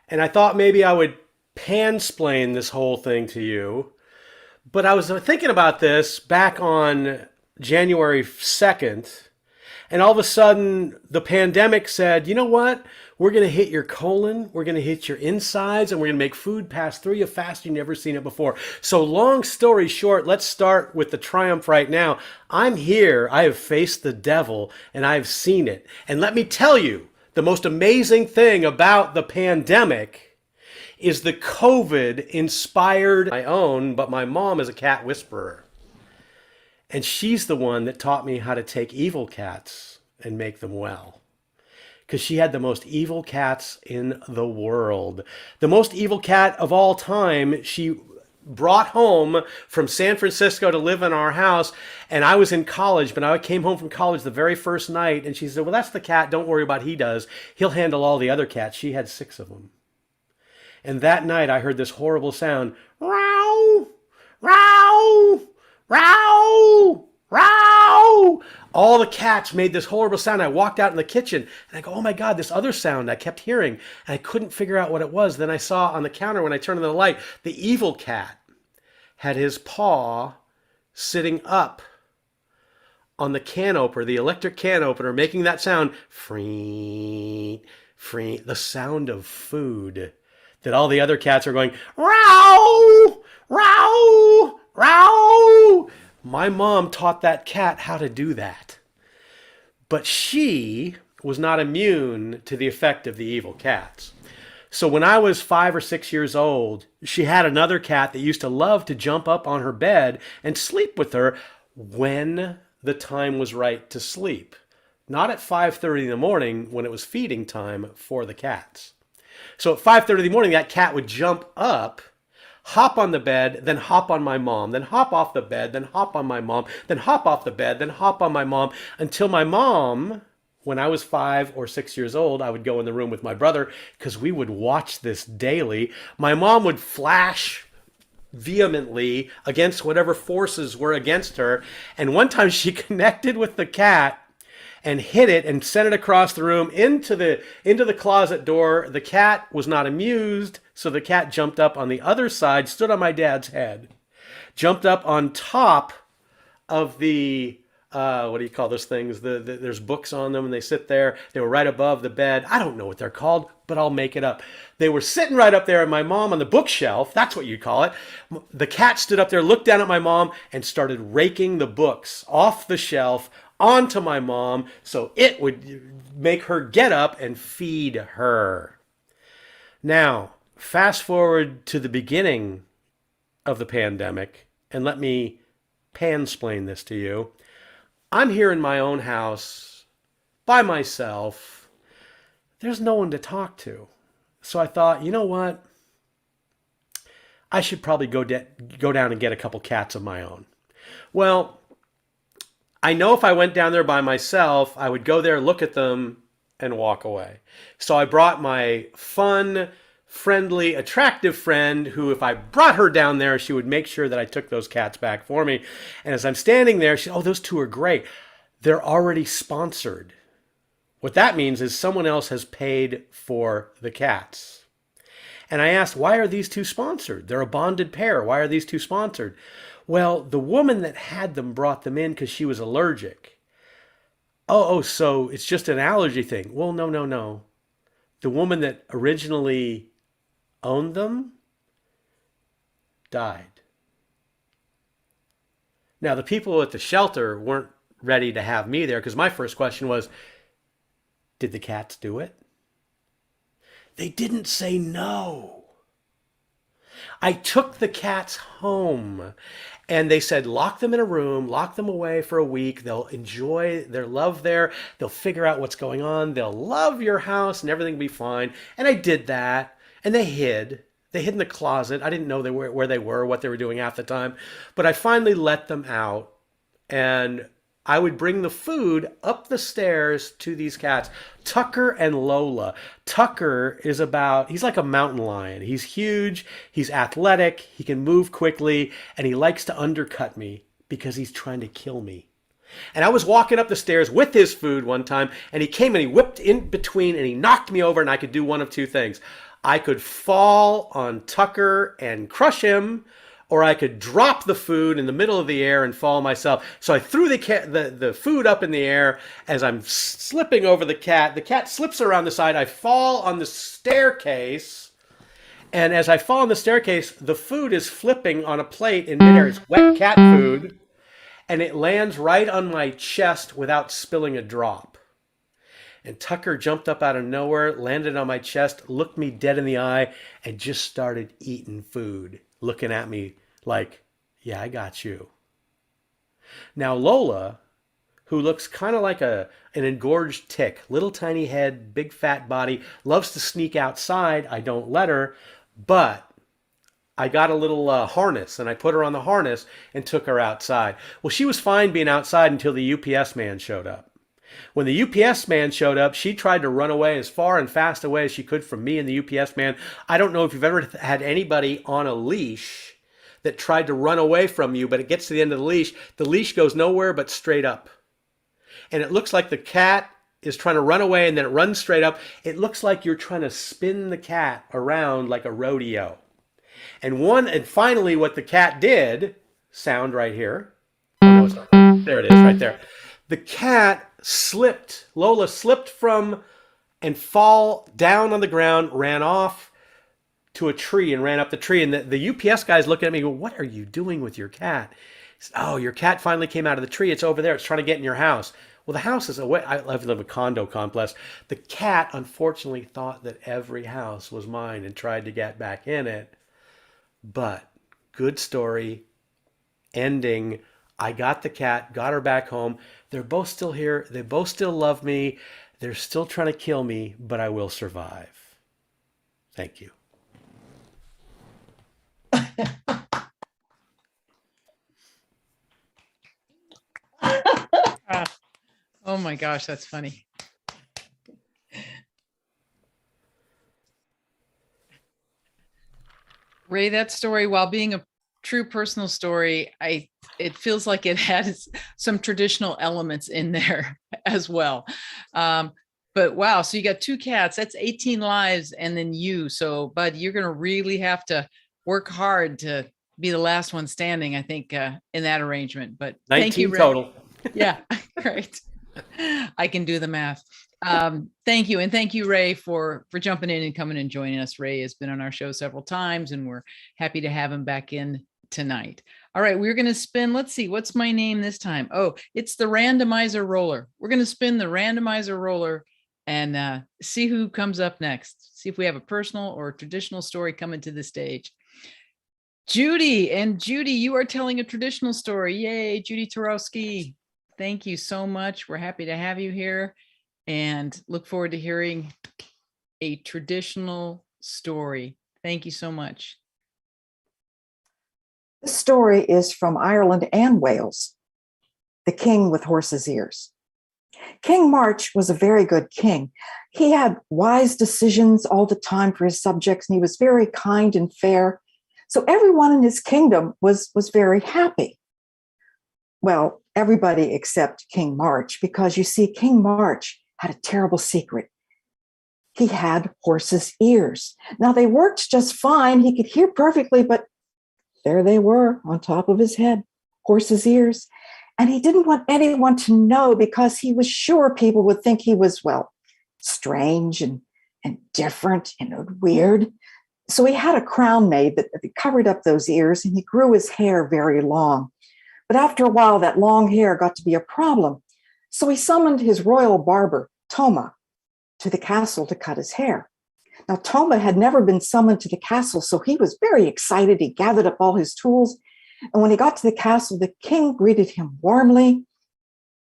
I: And I thought maybe I would pansplain this whole thing to you. But I was thinking about this back on January 2nd, and all of a sudden the pandemic said, "You know what? We're going to hit your colon, we're going to hit your insides, and we're going to make food pass through you faster than you've never seen it before." So long story short, let's start with the triumph right now. I'm here, I have faced the devil, and I've seen it. And let me tell you, the most amazing thing about the pandemic is the COVID-inspired my own, but my mom is a cat whisperer. And she's the one that taught me how to take evil cats and make them well. Because she had the most evil cats in the world. The most evil cat of all time, she brought home from San Francisco to live in our house. And I was in college, but I came home from college the very first night. And she said, "Well, that's the cat. Don't worry about he does. He'll handle all the other cats." She had 6 of them. And that night I heard this horrible sound. Row, row, row, row. All the cats made this horrible sound. I walked out in the kitchen and I go, "Oh my God, this other sound I kept hearing." And I couldn't figure out what it was. Then I saw on the counter when I turned on the light, the evil cat had his paw sitting up on the can opener, the electric can opener, making that sound, free, free, the sound of food. That all the other cats are going, row, row, row. My mom taught that cat how to do that. But she was not immune to the effect of the evil cats. So when I was 5 or 6 years old, she had another cat that used to love to jump up on her bed and sleep with her when the time was right to sleep. Not at 5:30 in the morning when it was feeding time for the cats. So at 5:30 in the morning, that cat would jump up, hop on the bed, then hop on my mom, then hop off the bed, then hop on my mom, then hop off the bed, then hop on my mom, until my mom, when I was 5 or 6 years old, I would go in the room with my brother because we would watch this daily. My mom would flash vehemently against whatever forces were against her. And one time she connected with the cat and hit it and sent it across the room into the closet door. The cat was not amused, so the cat jumped up on the other side, stood on my dad's head, jumped up on top of the what do you call those things? There's books on them and they sit there. They were right above the bed. I don't know what they're called, but I'll make it up. They were sitting right up there, and my mom on the bookshelf, that's what you'd call it. The cat stood up there, looked down at my mom, and started raking the books off the shelf onto my mom so it would make her get up and feed her. Now, fast forward to the beginning of the pandemic, and let me pansplain this to you. I'm here in my own house by myself. There's no one to talk to. So I thought, you know what? I should probably go down and get a couple cats of my own. Well, I know if I went down there by myself, I would go there, look at them, and walk away. So I brought my fun, friendly, attractive friend who, if I brought her down there, she would make sure that I took those cats back for me. And as I'm standing there, she, oh, those two are great. They're already sponsored. What that means is someone else has paid for the cats. And I asked, why are these two sponsored? They're a bonded pair. Why are these two sponsored? Well, the woman that had them brought them in because she was allergic. Oh, so it's just an allergy thing. Well, no. The woman that originally owned them died. Now, the people at the shelter weren't ready to have me there because my first question was, did the cats do it? They didn't say no. I took the cats home and they said, lock them in a room, lock them away for a week. They'll enjoy their love there. They'll figure out what's going on. They'll love your house and everything will be fine. And I did that. And they hid. They hid in the closet. I didn't know where they were, what they were doing half the time. But I finally let them out. And I would bring the food up the stairs to these cats, Tucker and Lola. Tucker is he's like a mountain lion. He's huge, he's athletic, he can move quickly, and he likes to undercut me because he's trying to kill me. And I was walking up the stairs with his food one time, and he came and he whipped in between and he knocked me over, and I could do one of two things. I could fall on Tucker and crush him, or I could drop the food in the middle of the air and fall myself. So I threw the food up in the air as I'm slipping over the cat. The cat slips around the side. I fall on the staircase. And as I fall on the staircase, the food is flipping on a plate in midair. It's wet cat food. And it lands right on my chest without spilling a drop. And Tucker jumped up out of nowhere, landed on my chest, looked me dead in the eye, and just started eating food, looking at me like, yeah, I got you. Now Lola, who looks kind of like an engorged tick, little tiny head, big fat body, loves to sneak outside. I don't let her, but I got a little harness and I put her on the harness and took her outside. Well, she was fine being outside until the UPS man showed up. When the UPS man showed up, she tried to run away as far and fast away as she could from me and the UPS man. I don't know if you've ever had anybody on a leash that tried to run away from you, but it gets to the end of the leash goes nowhere but straight up. And it looks like the cat is trying to run away and then it runs straight up. It looks like you're trying to spin the cat around like a rodeo. And finally what the cat did, sound right here. Oh, no, it's not. There it is, right there. The cat slipped. Lola slipped from and fall down on the ground, ran off to a tree and ran up the tree. And the UPS guy's looking at me and go, what are you doing with your cat? He said, oh, your cat finally came out of the tree. It's over there. It's trying to get in your house. Well, the house is away. I live in a condo complex. The cat unfortunately thought that every house was mine and tried to get back in it. But good story, ending. I got the cat, got her back home. They're both still here. They both still love me. They're still trying to kill me, but I will survive. Thank you.
B: Oh my gosh, that's funny. Ray, that story, while being a true personal story, it feels like it has some traditional elements in there as well. But wow, so you got 2 cats, that's 18 lives, and then you. So, Bud, you're going to really have to work hard to be the last one standing, I think, in that arrangement. But
I: 19
B: thank you, Ray.
I: total.
B: Yeah, great. I can do the math. Thank you. And thank you, Ray, for jumping in and coming and joining us. Ray has been on our show several times, and we're happy to have him back in tonight. All right, we're going to spin. Let's see, what's my name this time? Oh, it's the randomizer roller. We're going to spin the randomizer roller and see who comes up next. See if we have a personal or traditional story coming to the stage. Judy, and Judy, you are telling a traditional story. Yay, Judy Tyrowski. Thank you so much. We're happy to have you here and look forward to hearing a traditional story. Thank you so much.
G: This story is from Ireland and Wales, The King with Horse's Ears. King March was a very good king. He had wise decisions all the time for his subjects, and he was very kind and fair. So everyone in his kingdom was very happy. Well, everybody except King March, because you see, King March had a terrible secret. He had horse's ears. Now, they worked just fine. He could hear perfectly, but there they were on top of his head, horse's ears. And he didn't want anyone to know because he was sure people would think he was, well, strange and different and weird. So he had a crown made that covered up those ears, and he grew his hair very long. But after a while, that long hair got to be a problem. So he summoned his royal barber, Toma, to the castle to cut his hair. Now, Toma had never been summoned to the castle, so he was very excited. He gathered up all his tools. And when he got to the castle, the king greeted him warmly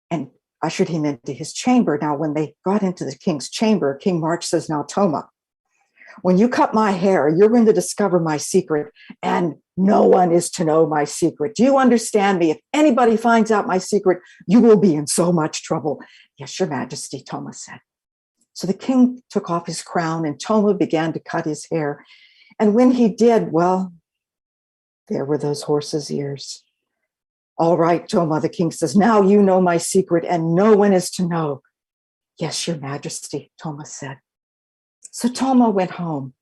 G: and ushered him into his chamber. Now, when they got into the king's chamber, King March says, "Now, Toma, when you cut my hair, you're going to discover my secret, and no one is to know my secret. Do you understand me? If anybody finds out my secret, you will be in so much trouble." "Yes, your majesty," Toma said. So the king took off his crown, and Toma began to cut his hair. And when he did, well, there were those horse's ears. "All right, Toma," the king says, "now you know my secret, and no one is to know." "Yes, your majesty," Toma said. So Toma went home.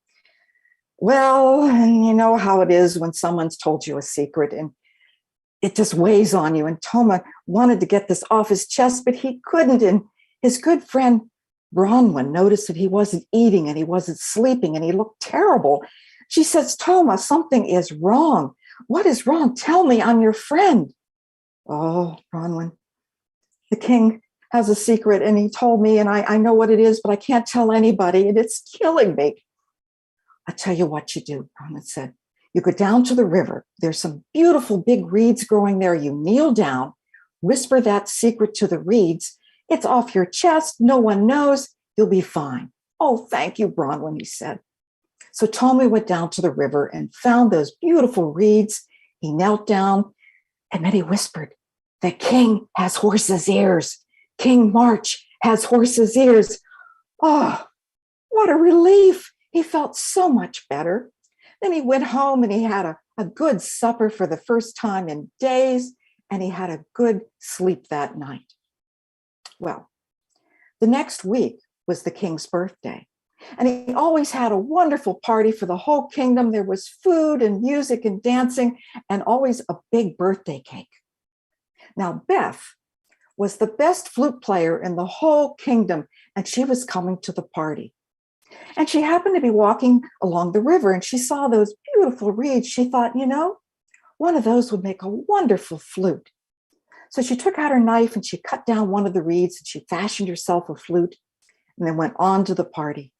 G: Well, and you know how it is when someone's told you a secret and it just weighs on you. And Toma wanted to get this off his chest, but he couldn't. And his good friend Bronwyn noticed that he wasn't eating and he wasn't sleeping and he looked terrible. She says, "Toma, something is wrong. What is wrong? Tell me, I'm your friend." "Oh, Bronwyn, the king has a secret and he told me, and I know what it is, but I can't tell anybody, and it's killing me." "I'll tell you what you do," Bronwyn said. "You go down to the river. There's some beautiful big reeds growing there. You kneel down, whisper that secret to the reeds. It's off your chest. No one knows. You'll be fine." "Oh, thank you, Bronwyn," he said. So Toma went down to the river and found those beautiful reeds. He knelt down and then he whispered, "The king has horse's ears. King March has horse's ears." Oh, what a relief. He felt so much better. Then he went home and he had a good supper for the first time in days, and he had a good sleep that night. Well, the next week was the king's birthday. And he always had a wonderful party for the whole kingdom. There was food and music and dancing and always a big birthday cake. Now, Beth was the best flute player in the whole kingdom, and she was coming to the party. And she happened to be walking along the river, and she saw those beautiful reeds. She thought, one of those would make a wonderful flute. So she took out her knife and she cut down one of the reeds and she fashioned herself a flute and then went on to the party.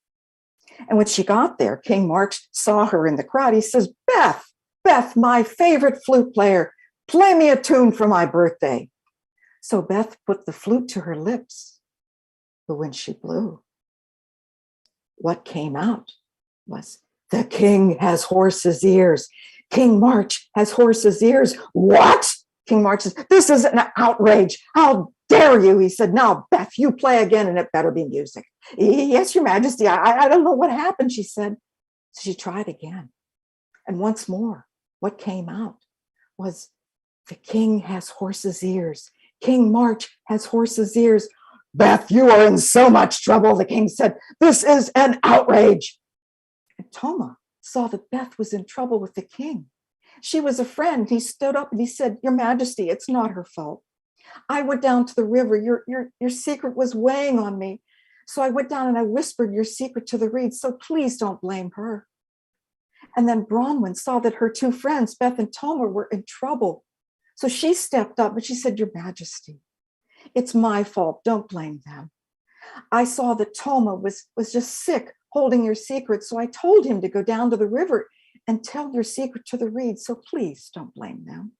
G: And when she got there, King March saw her in the crowd. He says, Beth, Beth, my favorite flute player, play me a tune for my birthday. So Beth put the flute to her lips. But when she blew, what came out was, the king has horse's ears. King March has horse's ears. What? King March says, this is an outrage. How dare you? He said, now, Beth, you play again and it better be music. Yes, your majesty, I don't know what happened, she said. So she tried again. And once more, what came out was, the king has horse's ears. King March has horse's ears. Beth, you are in so much trouble, the king said. This is an outrage. And Toma saw that Beth was in trouble with the king. She was a friend. He stood up and he said, your majesty, it's not her fault. I went down to the river. Your secret was weighing on me. So I went down and I whispered your secret to the reeds. So please don't blame her. And then Bronwyn saw that her two friends, Beth and Toma, were in trouble. So she stepped up and she said, your majesty, it's my fault. Don't blame them. I saw that Toma was just sick holding your secret. So I told him to go down to the river and tell your secret to the reeds. So please don't blame them.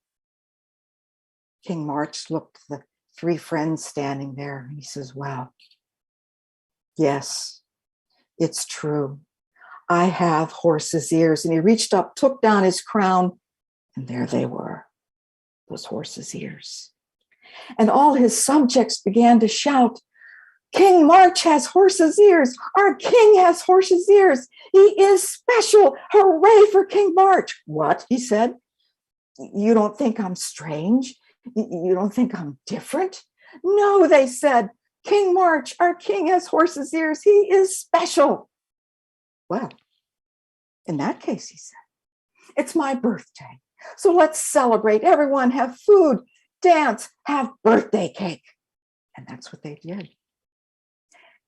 G: King March looked at the three friends standing there. And he says, well, yes, it's true. I have horse's ears. And he reached up, took down his crown, and there they were, those horse's ears. And all his subjects began to shout, King March has horse's ears. Our king has horse's ears. He is special. Hooray for King March. What? He said. You don't think I'm strange? You don't think I'm different? No, they said. King March, our king has horse's ears. He is special. Well, in that case, he said, it's my birthday. So let's celebrate. Everyone have food, dance, have birthday cake. And that's what they did.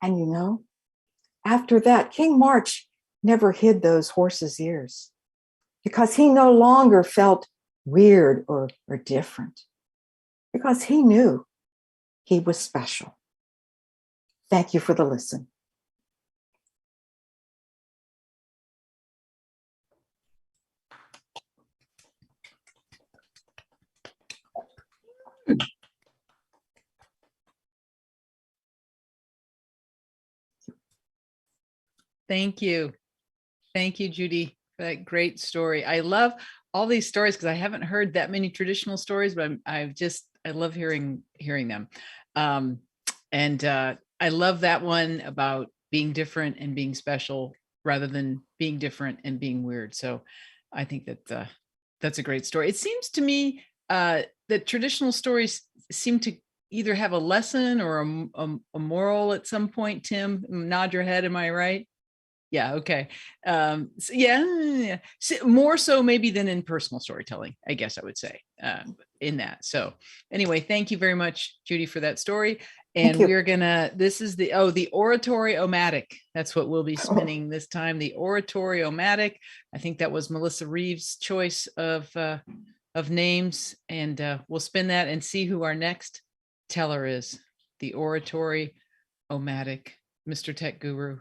G: And you know, after that, King March never hid those horse's ears because he no longer felt weird or different, because he knew he was special. Thank you for the listen.
B: Thank you. Thank you, Judy, for that great story. I love all these stories because I haven't heard that many traditional stories, but I love hearing them. I love that one about being different and being special rather than being different and being weird. So I think that that's a great story. It seems to me that traditional stories seem to either have a lesson or a moral at some point. Tim, nod your head. Am I right? Yeah. Okay. So yeah. More so maybe than in personal storytelling, I guess I would say in that. So anyway, thank you very much, Judy, for that story. And we're this is the oratory-o-matic. That's what we'll be spinning this time. The oratory-o-matic. I think that was Melissa Reeves' choice of names. And we'll spin that and see who our next teller is. The oratory-o-matic, Mr. Tech Guru.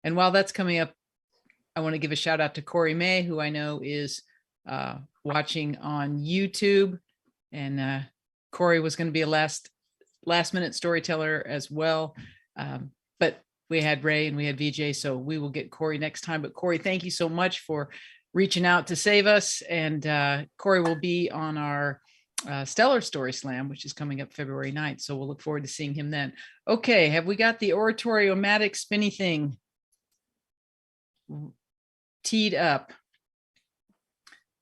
B: And while that's coming up, I want to give a shout out to Corey May, who I know is watching on YouTube. And Corey was going to be a last minute storyteller as well. But we had Ray and we had VJ, so we will get Corey next time. But Corey, thank you so much for reaching out to save us. And Corey will be on our Stellar Story Slam, which is coming up February 9th. So we'll look forward to seeing him then. Okay, have we got the oratory-o-matic spinny thing teed up?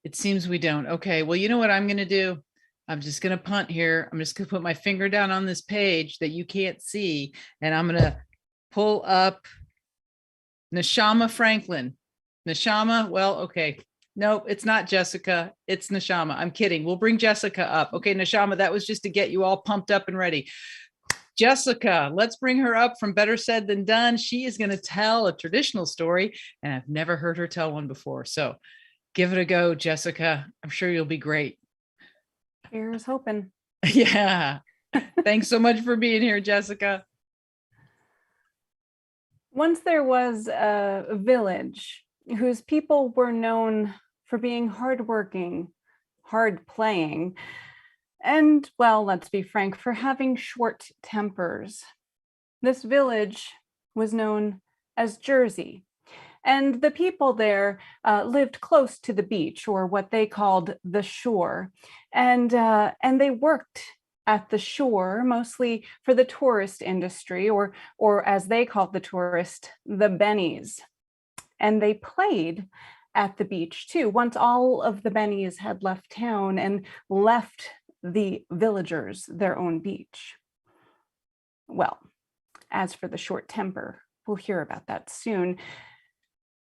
B: It seems we don't. Okay, well, you know what I'm going to do? I'm just going to punt here. I'm just going to put my finger down on this page that you can't see, and I'm going to pull up Neshama Franklin. Neshama, well, okay. No, it's not Jessica. It's Neshama. I'm kidding. We'll bring Jessica up. Okay, Neshama, that was just to get you all pumped up and ready. Jessica, let's bring her up from Better Said Than Done. She is going to tell a traditional story, and I've never heard her tell one before. So give it a go, Jessica. I'm sure you'll be great.
E: Here's hoping.
B: Yeah. Thanks so much for being here, Jessica.
E: Once there was a village whose people were known for being hardworking, hard playing, and, well, let's be frank, for having short tempers. This village was known as Jersey, and the people there lived close to the beach, or what they called the shore, and they worked at the shore mostly for the tourist industry, or as they called the tourist, the bennies. And they played at the beach too, once all of the bennies had left town and left the villagers their own beach. Well, as for the short temper, we'll hear about that soon.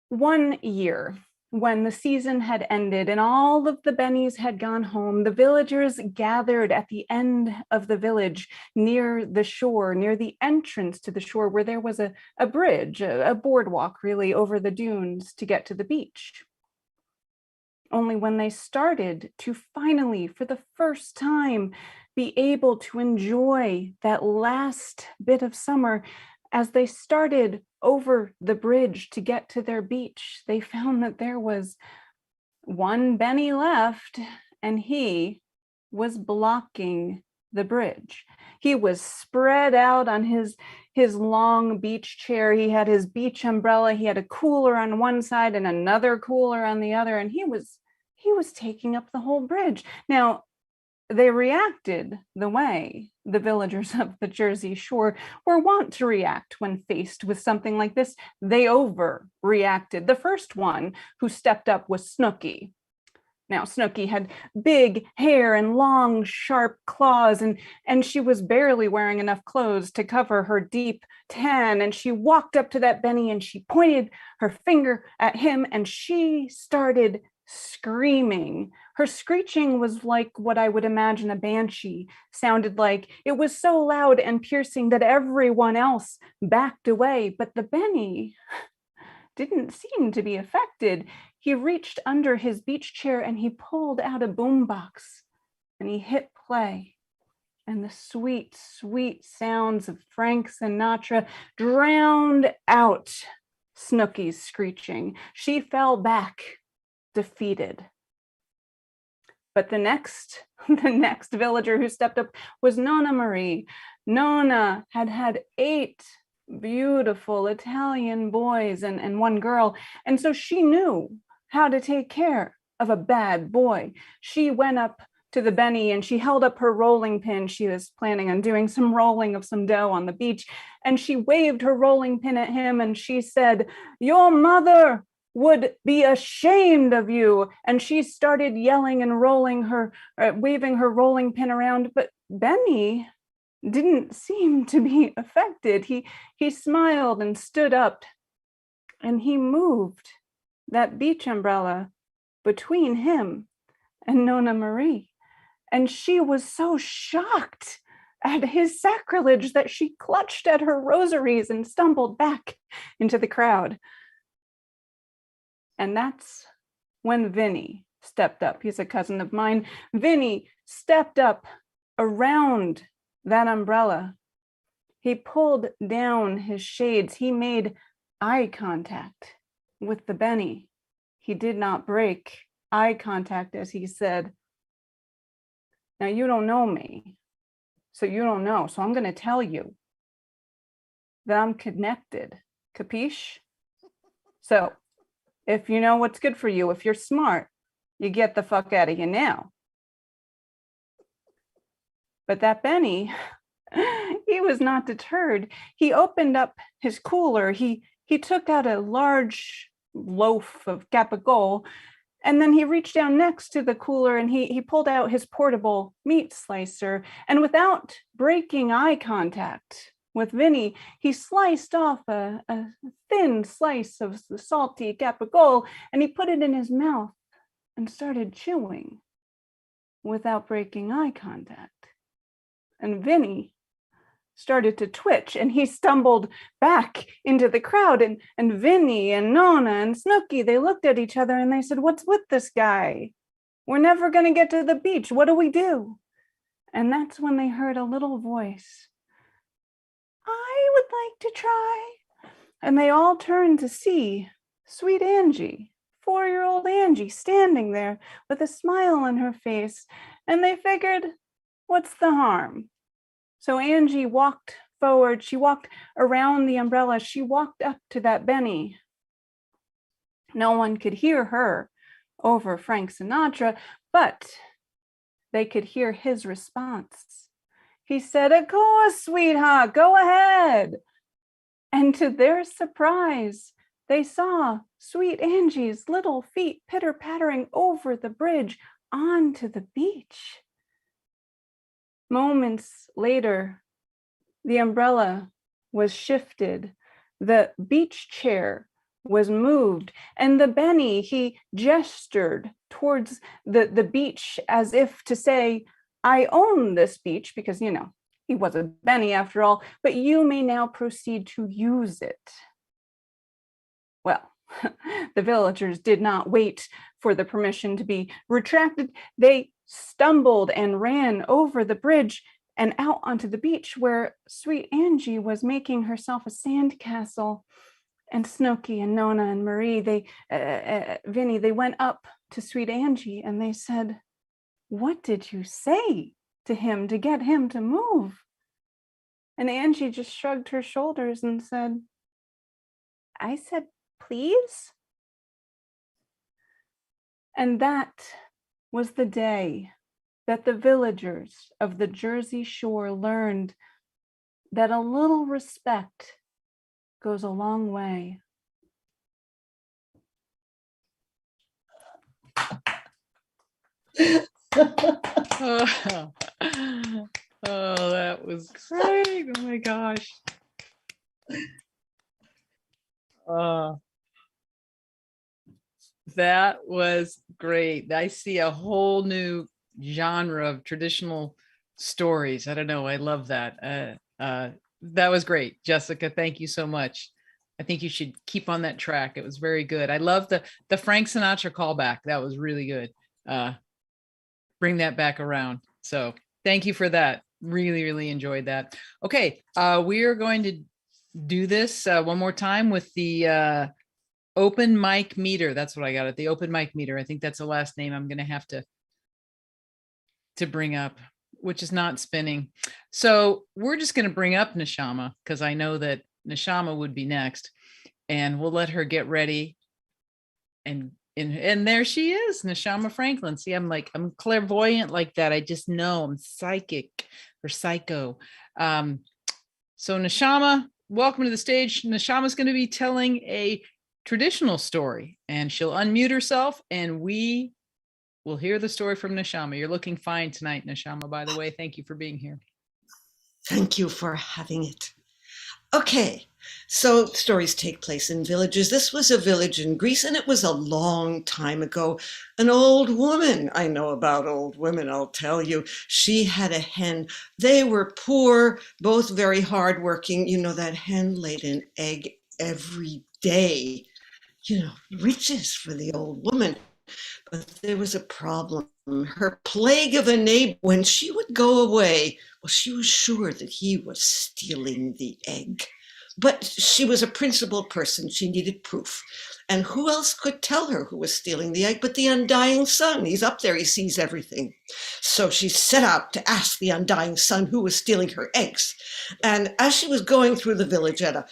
E: One year, when the season had ended and all of the bennies had gone home, the villagers gathered at the end of the village near the shore, near the entrance to the shore, where there was a bridge, a boardwalk really, over the dunes to get to the beach. Only when they started to finally, for the first time, be able to enjoy that last bit of summer, as they started over the bridge to get to their beach, they found that there was one Benny left, and he was blocking the bridge. He was spread out on his long beach chair. He had his beach umbrella. He had a cooler on one side and another cooler on the other, and he was taking up the whole bridge. Now, they reacted the way the villagers of the Jersey Shore were wont to react when faced with something like this. They overreacted. The first one who stepped up was Snooky. Now, Snooky had big hair and long, sharp claws, and she was barely wearing enough clothes to cover her deep tan. And she walked up to that Benny and she pointed her finger at him and she started screaming. Her screeching was like what I would imagine a banshee sounded like. It was so loud and piercing that everyone else backed away, but the Benny didn't seem to be affected. He reached under his beach chair and he pulled out a boombox and he hit play. And the sweet, sweet sounds of Frank Sinatra drowned out Snooky's screeching. She fell back, defeated. But the next villager who stepped up was Nonna Marie. Nonna had 8 beautiful Italian boys and one girl. And so she knew how to take care of a bad boy. She went up to the Benny and she held up her rolling pin. She was planning on doing some rolling of some dough on the beach. And she waved her rolling pin at him and she said, "Your mother would be ashamed of you." And she started yelling and waving her rolling pin around. But Benny didn't seem to be affected. He smiled and stood up and he moved that beach umbrella between him and Nonna Marie. And she was so shocked at his sacrilege that she clutched at her rosaries and stumbled back into the crowd. And that's when Vinny stepped up. He's a cousin of mine. Vinny stepped up around that umbrella. He pulled down his shades. He made eye contact with the Benny. He did not break eye contact as he said, "Now you don't know me, so you don't know. So I'm going to tell you that I'm connected. Capiche? So if you know what's good for you, if you're smart, you get the fuck out of here now." But that Benny, he was not deterred. He opened up his cooler. He took out a large loaf of gabagool, and then he reached down next to the cooler and he pulled out his portable meat slicer. And without breaking eye contact with Vinny, he sliced off a thin slice of the salty gabagool and he put it in his mouth and started chewing without breaking eye contact. And Vinny started to twitch and he stumbled back into the crowd. And Vinny and Nonna and Snooky, they looked at each other and they said, "What's with this guy? We're never going to get to the beach. What do we do?" And that's when they heard a little voice. I would like to try. And they all turned to see sweet Angie, 4-year-old Angie, standing there with a smile on her face. And they figured, what's the harm? So Angie walked forward. She walked around the umbrella. She walked up to that Benny. No one could hear her over Frank Sinatra, but they could hear his response. He said, of course, sweetheart, go ahead. And to their surprise, they saw sweet Angie's little feet pitter-pattering over the bridge onto the beach. Moments later, the umbrella was shifted, the beach chair was moved, and the Benny, he gestured towards the beach as if to say, I own this beach, because, you know, he was a Benny after all, but you may now proceed to use it. Well, the villagers did not wait for the permission to be retracted. They stumbled and ran over the bridge and out onto the beach where sweet Angie was making herself a sandcastle. And Snooky and Nona and Marie, Vinny, they went up to sweet Angie and they said, what did you say to him to get him to move? And Angie just shrugged her shoulders and said, I said, please. And that was the day that the villagers of the Jersey Shore learned that a little respect goes a long way.
B: Oh, that was great. Oh my gosh. That was great. I see a whole new genre of traditional stories. I don't know. I love that. That was great. Jessica, thank you so much. I think you should keep on that track. It was very good. I love the Frank Sinatra callback. That was really good. Bring that back around. So thank you for that. Really, really enjoyed that. Okay, we are going to do this one more time with the open mic meter. That's what I got at the open mic meter. I think that's the last name I'm going to have to bring up, which is not spinning. So we're just going to bring up Neshama because I know that Neshama would be next, and we'll let her get ready. And there she is, Neshama Franklin. See, I'm clairvoyant like that. I just know I'm psychic or psycho. So Neshama, welcome to the stage. Neshama's going to be telling a traditional story, and she'll unmute herself, and we will hear the story from Neshama. You're looking fine tonight, Neshama, by the way. Thank you for being here.
J: Thank you for having it. Okay, so stories take place in villages. This was a village in Greece, and it was a long time ago. An old woman, I know about old women, I'll tell you. She had a hen. They were poor, both very hardworking. You know, that hen laid an egg every day. You know, riches for the old woman. But there was a problem. Her plague of a neighbor, when she would go away, well, she was sure that he was stealing the egg. But she was a principled person. She needed proof. And who else could tell her who was stealing the egg but the undying sun? He's up there. He sees everything. So she set out to ask the undying sun who was stealing her eggs. And as she was going through the village at a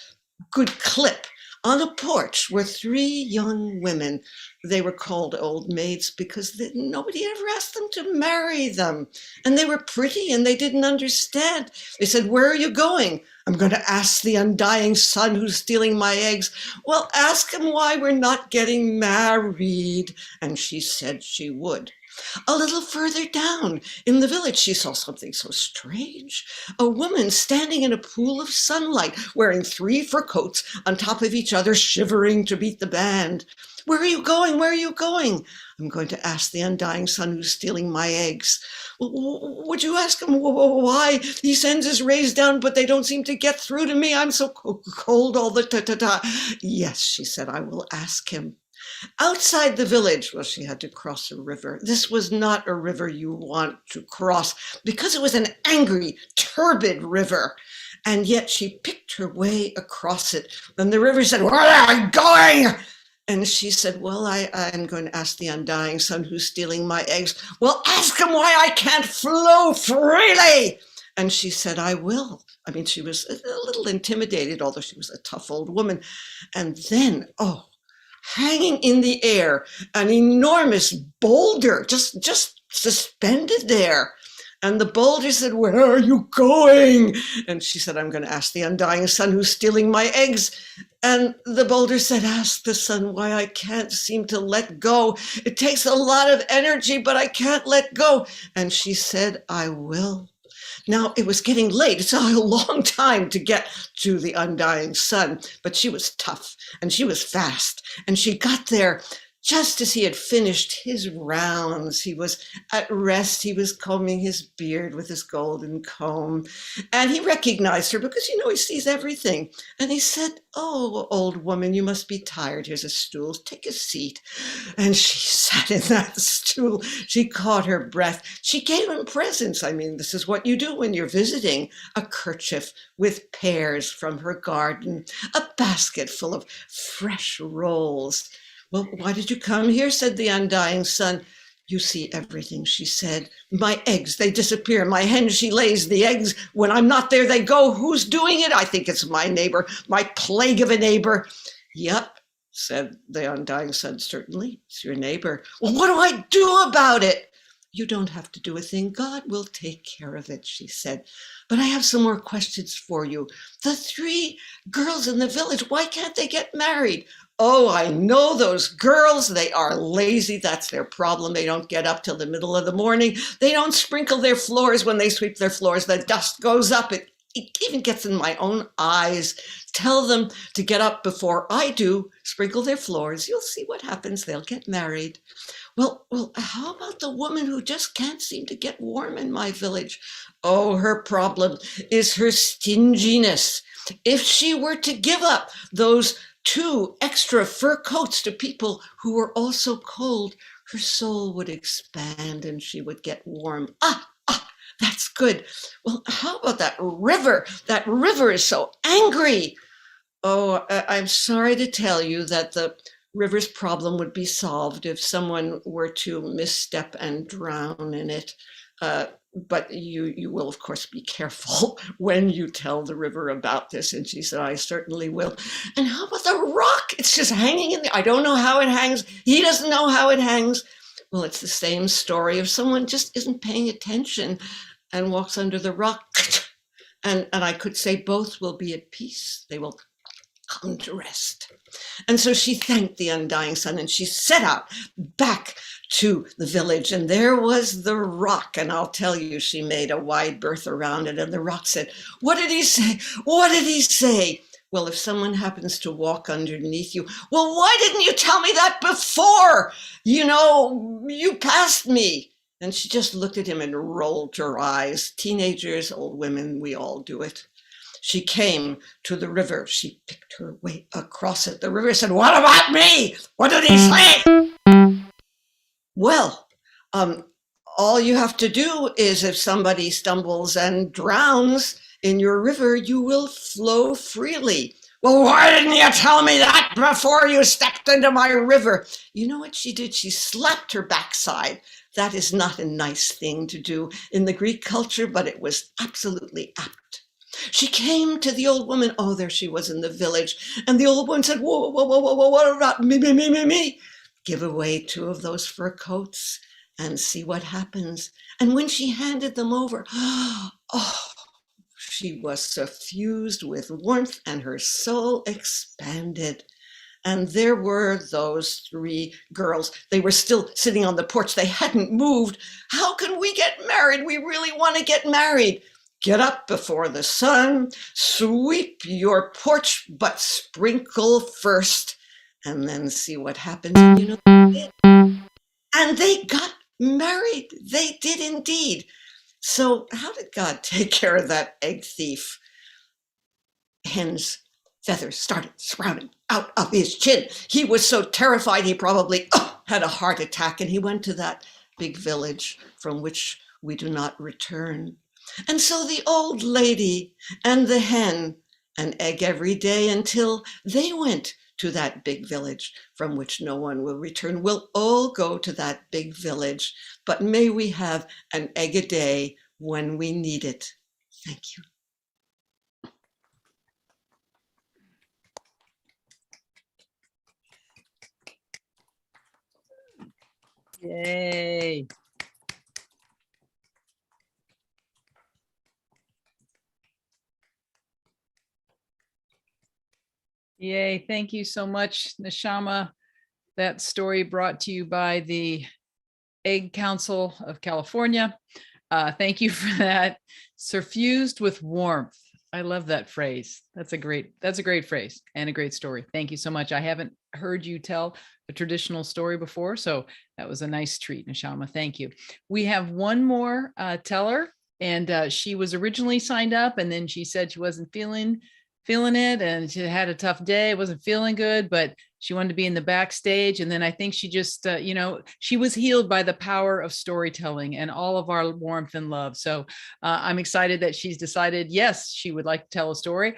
J: good clip, on a porch were 3 young women. They were called old maids because nobody ever asked them to marry them. And they were pretty and they didn't understand. They said, where are you going? I'm going to ask the undying sun who's stealing my eggs. Well, ask him why we're not getting married. And she said she would. A little further down in the village, she saw something so strange. A woman standing in a pool of sunlight, wearing 3 fur coats on top of each other, shivering to beat the band. Where are you going? Where are you going? I'm going to ask the undying sun who's stealing my eggs. Would you ask him why he sends his rays down, but they don't seem to get through to me? I'm so cold all the time. Yes, she said, I will ask him. Outside the village, well, she had to cross a river. This was not a river you want to cross because it was an angry, turbid river. And yet she picked her way across it. And the river said, "Where are you going?" And she said, "Well, I'm going to ask the undying sun who's stealing my eggs. Well, ask him why I can't flow freely." And she said, "I will." I mean, she was a little intimidated, although she was a tough old woman. And then, oh, hanging in the air, an enormous boulder just suspended there. And the boulder said, "Where are you going?" And she said, "I'm going to ask the undying sun who's stealing my eggs." And the boulder said, "Ask the sun why I can't seem to let go. It takes a lot of energy, but I can't let go." And she said, "I will." Now, it was getting late. It's a long time to get to the undying sun, but she was tough and she was fast. And she got there just as he had finished his rounds. He was at rest. He was combing his beard with his golden comb. And he recognized her because, he sees everything. And he said, "Oh, old woman, you must be tired. Here's a stool. Take a seat." And she sat in that stool. She caught her breath. She gave him presents. I mean, this is what you do when you're visiting. A kerchief with pears from her garden, a basket full of fresh rolls. "Well, why did you come here?" said the undying sun. "You see everything," she said. "My eggs, they disappear. My hen, she lays the eggs. When I'm not there, they go. Who's doing it? I think it's my neighbor, my plague of a neighbor." "Yep," said the undying sun, "certainly, it's your neighbor." "Well, what do I do about it?" "You don't have to do a thing. God will take care of it," she said. "But I have some more questions for you. The 3 girls in the village, why can't they get married?" "Oh, I know those girls. They are lazy. That's their problem. They don't get up till the middle of the morning. They don't sprinkle their floors when they sweep their floors. The dust goes up. It even gets in my own eyes. Tell them to get up before I do. Sprinkle their floors. You'll see what happens. They'll get married." Well, how about the woman who just can't seem to get warm in my village?" "Oh, her problem is her stinginess. If she were to give up those 2 extra fur coats to people who were also cold, her soul would expand and she would get warm." That's good. Well, how about that river? That river is so angry. "Oh, I'm sorry to tell you that the river's problem would be solved if someone were to misstep and drown in it. But you will, of course, be careful when you tell the river about this." And she said, "I certainly will." "And how about the rock? It's just hanging in there. I don't know how it hangs. He doesn't know how it hangs." Well, it's the same story. If someone just isn't paying attention and walks under the rock, and I could say both will be at peace. They will come to rest. And so she thanked the undying sun and she set out back to the village. And there was the rock. And I'll tell you, she made a wide berth around it. And the rock said, "What did he say? What did he say?" "Well, if someone happens to walk underneath you." "Well, why didn't you tell me that before? You passed me." And she just looked at him and rolled her eyes. Teenagers, old women, we all do it. She came to the river. She picked her way across it. The river said, "What about me? What did he say?" "Well, all you have to do is if somebody stumbles and drowns in your river, you will flow freely." "Well, why didn't you tell me that before you stepped into my river?" You know what she did? She slapped her backside. That is not a nice thing to do in the Greek culture, but it was absolutely apt. She came to the old woman. Oh, there she was in the village. And the old woman said, "Whoa, whoa, whoa, whoa, whoa, what about me? Give away 2 of those fur coats and see what happens." And when she handed them over, oh, she was suffused with warmth and her soul expanded. And there were those 3 girls. They were still sitting on the porch. They hadn't moved. "How can we get married? We really want to get married." "Get up before the sun, sweep your porch, but sprinkle first, and then see what happens." And they got married. They did indeed. So how did God take care of that egg thief? Hens Feathers started sprouting out of his chin. He was so terrified he probably had a heart attack, and he went to that big village from which we do not return. And so the old lady and the hen, an egg every day until they went to that big village from which no one will return. We'll all go to that big village, but may we have an egg a day when we need it. Thank you.
B: Yay. Yay. Thank you so much, Neshama. That story brought to you by the Egg Council of California. Thank you for that. Suffused with warmth. I love that phrase. That's a great phrase and a great story. Thank you so much. I haven't heard you tell a traditional story before, so that was a nice treat, Neshama. Thank you. We have one more teller, and she was originally signed up, and then she said she wasn't feeling it, and she had a tough day, wasn't feeling good, but she wanted to be in the backstage. And then I think she just, she was healed by the power of storytelling and all of our warmth and love. So I'm excited that she's decided, yes, she would like to tell a story.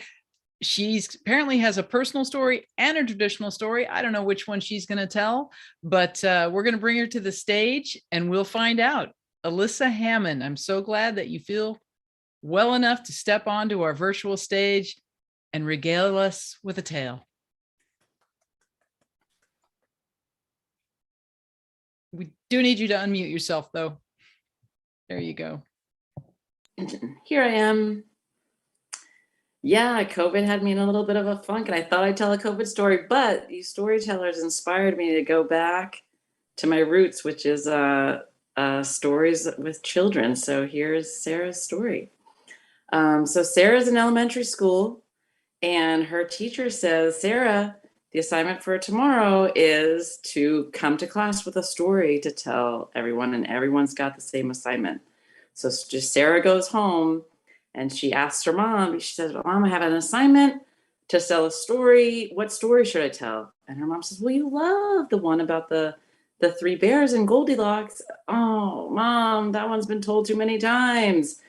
B: She's apparently has a personal story and a traditional story. I don't know which one she's going to tell, but we're going to bring her to the stage and we'll find out. Alyssa Hammond, I'm so glad that you feel well enough to step onto our virtual stage and regale us with a tale. We do need you to unmute yourself, though. There you go.
K: Here I am. Yeah, COVID had me in a little bit of a funk, and I thought I'd tell a COVID story, but these storytellers inspired me to go back to my roots, which is stories with children. So here's Sarah's story. So Sarah's in elementary school, and her teacher says, Sarah, the assignment for tomorrow is to come to class with a story to tell everyone, and everyone's got the same assignment. So just Sarah goes home and she asks her mom, she says, Mom, I have an assignment to tell a story. What story should I tell? And her mom says, well, you love the one about the three bears and Goldilocks. Oh, Mom, that one's been told too many times.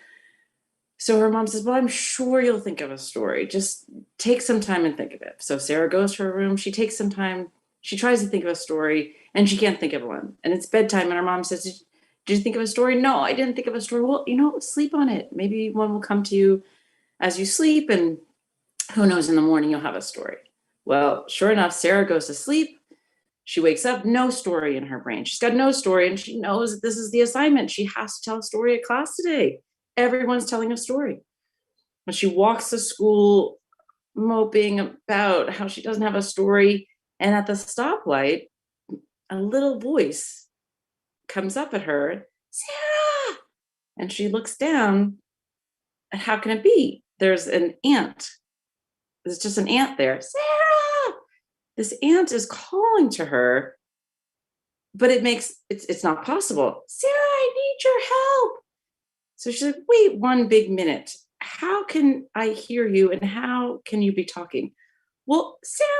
K: So her mom says, well, I'm sure you'll think of a story. Just take some time and think of it. So Sarah goes to her room. She takes some time. She tries to think of a story, and she can't think of one. And it's bedtime, and her mom says, did you think of a story? No, I didn't think of a story. Well, sleep on it. Maybe one will come to you as you sleep, and who knows, in the morning you'll have a story. Well, sure enough, Sarah goes to sleep. She wakes up, no story in her brain. She's got no story, and she knows that this is the assignment. She has to tell a story at class today. Everyone's telling a story. When she walks to school moping about how she doesn't have a story, and at the stoplight, a little voice comes up at her, Sarah! And she looks down, and how can it be? There's an ant. There's just an ant there. Sarah! This ant is calling to her, but it's not possible. Sarah, I need your help. So she's like, wait 1 big minute. How can I hear you, and how can you be talking? Well, Sarah,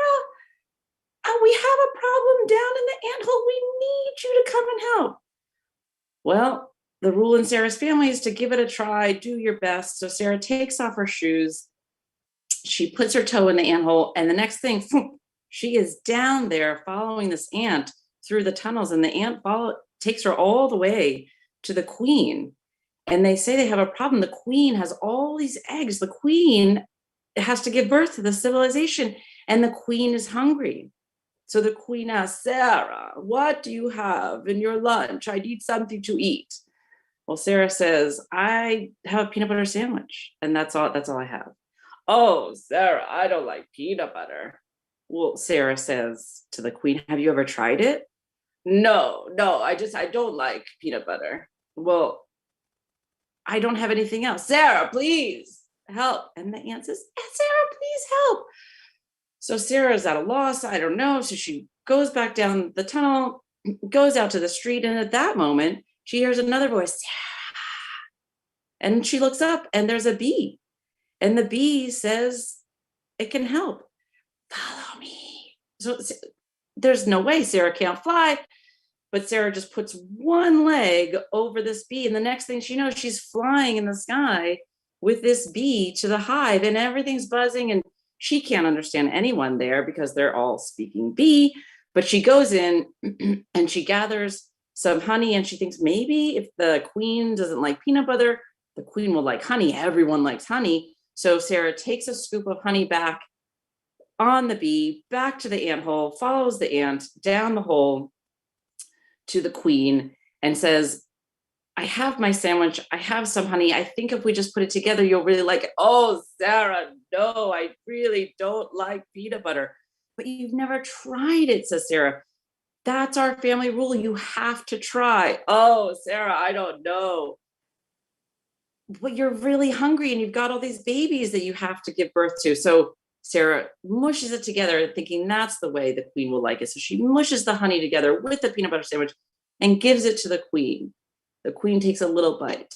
K: we have a problem down in the anthole. We need you to come and help. Well, the rule in Sarah's family is to give it a try, do your best. So Sarah takes off her shoes. She puts her toe in the anthole, and the next thing, she is down there following this ant through the tunnels, and the ant takes her all the way to the queen. And they say they have a problem. The queen has all these eggs. The queen has to give birth to the civilization, and the queen is hungry. So the queen asks, Sarah, what do you have in your lunch? I need something to eat. Well, Sarah says, I have a peanut butter sandwich, and that's all I have. Oh, Sarah, I don't like peanut butter. Well, Sarah says to the queen, have you ever tried it? No, I don't like peanut butter. Well, I don't have anything else. Sarah, please help. And the ant says, Sarah, please help. So Sarah's at a loss. I don't know. So she goes back down the tunnel, goes out to the street. And at that moment, she hears another voice, Sarah. And she looks up, and there's a bee. And the bee says it can help. follow me. So there's no way Sarah can't fly. But Sarah just puts one leg over this bee. And the next thing she knows, she's flying in the sky with this bee to the hive, and everything's buzzing. And she can't understand anyone there because they're all speaking bee. But she goes in and she gathers some honey, and she thinks maybe if the queen doesn't like peanut butter, the queen will like honey. Everyone likes honey. So Sarah takes a scoop of honey back on the bee, back to the ant hole, follows the ant down the hole to the queen and says, I have my sandwich. I have some honey. I think if we just put it together, you'll really like it. Oh, Sarah, no, I really don't like peanut butter. But you've never tried it, says Sarah. That's our family rule. You have to try. Oh, Sarah, I don't know. But you're really hungry and you've got all these babies that you have to give birth to. So Sarah mushes it together, thinking that's the way the queen will like it. So she mushes the honey together with the peanut butter sandwich and gives it to the queen. The queen takes a little bite.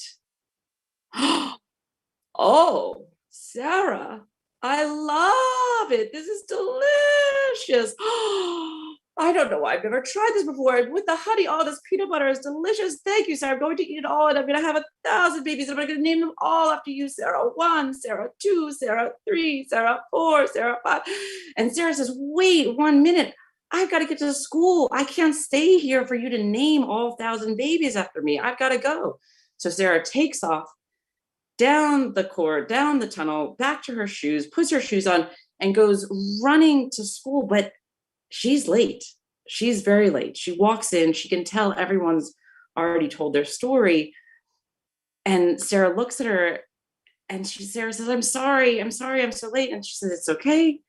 K: Oh, Sarah, I love it. This is delicious. I don't know why I've never tried this before. With the honey, oh, this peanut butter is delicious. Thank you, Sarah. I'm going to eat it all, and I'm going to have 1,000 babies, and I'm going to name them all after you, Sarah. 1, Sarah 2, Sarah 3, Sarah 4, Sarah 5. And Sarah says, wait 1 minute. I've got to get to school. I can't stay here for you to name all 1,000 babies after me. I've got to go. So Sarah takes off down the corridor, down the tunnel, back to her shoes, puts her shoes on, and goes running to school. But she's late. She's very late. She walks in. She can tell everyone's already told their story. And Sarah looks at her, and Sarah says, I'm sorry, I'm so late. And she says, it's okay.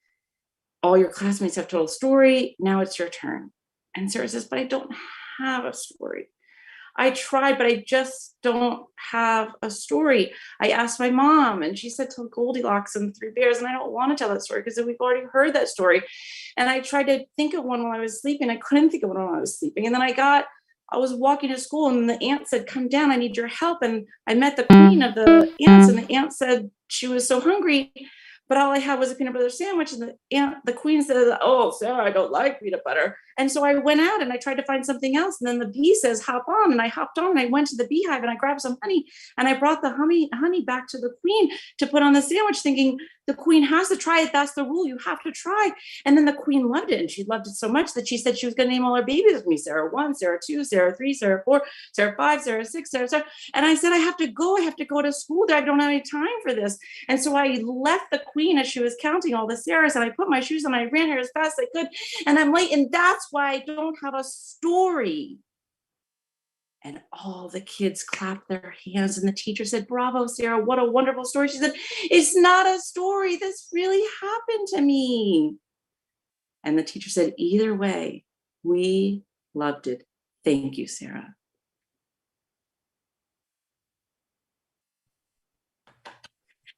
K: All your classmates have told a story. Now it's your turn. And Sarah says, but I don't have a story. I tried, but I just don't have a story. I asked my mom, and she said, tell Goldilocks and the Three Bears. And I don't want to tell that story because we've already heard that story. And I tried to think of one while I was sleeping. I couldn't think of one while I was sleeping. And then I was walking to school, and the ant said, come down, I need your help. And I met the queen of the ants, and the ant said she was so hungry, but all I had was a peanut butter sandwich. And the queen said, oh, Sarah, I don't like peanut butter. And so I went out and I tried to find something else. And then the bee says, hop on. And I hopped on and I went to the beehive and I grabbed some honey. And I brought the honey back to the queen to put on the sandwich, thinking the queen has to try it. That's the rule. You have to try. And then the queen loved it. And she loved it so much that she said she was going to name all her babies with me. Sarah 1, Sarah 2, Sarah 3, Sarah 4, Sarah 5, Sarah 6, Sarah 7. And I said, I have to go to school. I don't have any time for this. And so I left the queen as she was counting all the Sarahs, and I put my shoes on. I ran here as fast as I could, and I'm late. And that's why I don't have a story. And all the kids clapped their hands, and the teacher said, bravo, Sarah, what a wonderful story. She said, it's not a story. This really happened to me. And the teacher said, either way, we loved it. Thank you, Sarah.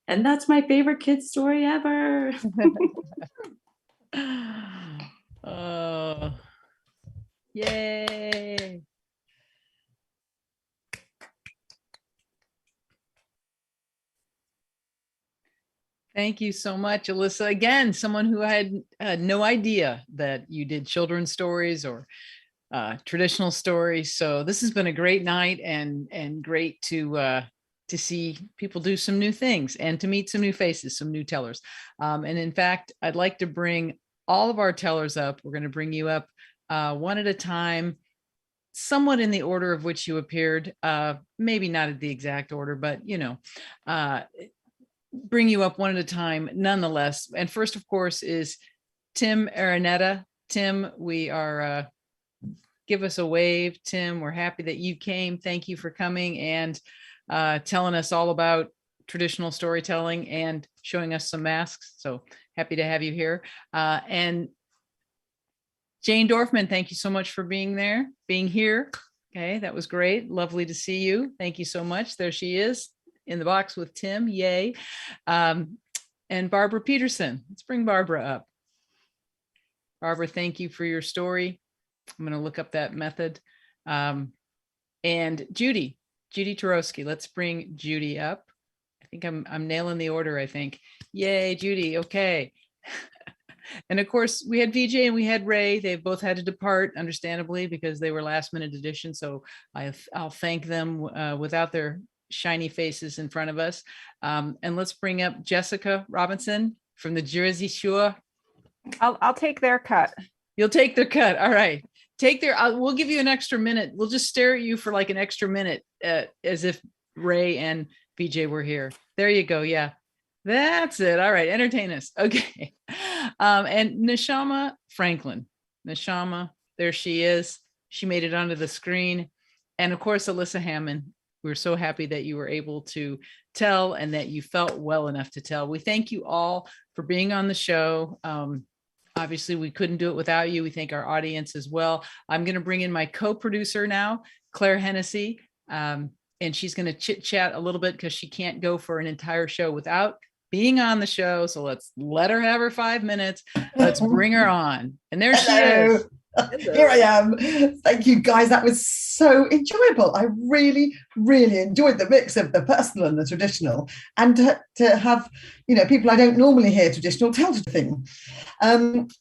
K: And that's my favorite kid's story ever.
B: Oh, yay. Thank you so much, Alyssa. Again, someone who had no idea that you did children's stories or traditional stories. So this has been a great night and great to see people do some new things and to meet some new faces, some new tellers. And in fact, I'd like to bring all of our tellers up. We're going to bring you up one at a time, somewhat in the order of which you appeared, maybe not at the exact order, but bring you up one at a time nonetheless. And first, of course, is Tim Araneta. Tim, we are, give us a wave. Tim, we're happy that you came. Thank you for coming and telling us all about traditional storytelling and showing us some masks. So happy to have you here. And Jane Dorfman, thank you so much for being here. Okay, that was great. Lovely to see you. Thank you so much. There she is in the box with Tim. Yay. And Barbara Peterson. Let's bring Barbara up. Barbara, thank you for your story. I'm going to look up that method. And Judy Tyrowski. Let's bring Judy up. I think I'm nailing the order, I think. Yay, Judy. Okay. And of course, we had VJ and we had Ray. They've both had to depart, understandably, because they were last minute additions. So I'll thank them without their shiny faces in front of us. And let's bring up Jessica Robinson from the Jersey Shore.
E: I'll take their cut.
B: You'll take their cut. All right. We'll give you an extra minute. We'll just stare at you for like an extra minute as if Ray and VJ were here. There you go. Yeah. That's it. All right. Entertain us. Okay. And Neshama Franklin. Neshama, there she is. She made it onto the screen. And of course, Alyssa Hammond. We're so happy that you were able to tell and that you felt well enough to tell. We thank you all for being on the show. Obviously, we couldn't do it without you. We thank our audience as well. I'm going to bring in my co-producer now, Claire Hennessy, and she's going to chit chat a little bit because she can't go for an entire show without being on the show. So let's let her have her 5 minutes. Let's bring her on. And there she is.
L: Here I am. Thank you, guys. That was so enjoyable. I really, really enjoyed the mix of the personal and the traditional, and to have, people I don't normally hear traditional tell the thing.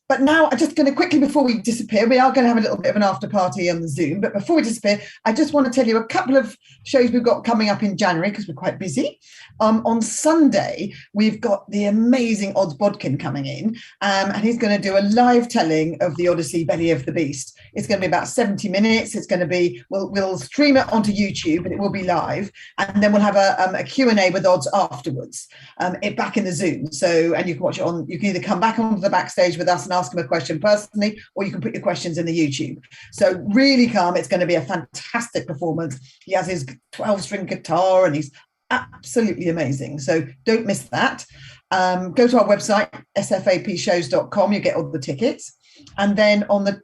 L: But now I'm just going to quickly, before we disappear, we are going to have a little bit of an after party on the Zoom. But before we disappear, I just want to tell you a couple of shows we've got coming up in January because we're quite busy. On Sunday, we've got the amazing Odds Bodkin coming in, and he's going to do a live telling of the Odyssey Belly of the Beast. It's going to be about 70 minutes. It's going to be, we'll stream it onto YouTube, and it will be live, and then we'll have a Q&A with Odds afterwards, back in the Zoom. So, and you can watch it on, you can either come back onto the backstage with us and ask him a question personally, or you can put your questions in the YouTube. So really come. It's going to be a fantastic performance. He has his 12-string guitar and he's absolutely amazing. So don't miss that. Go to our website, sfapshows.com. You get all the tickets. And then on the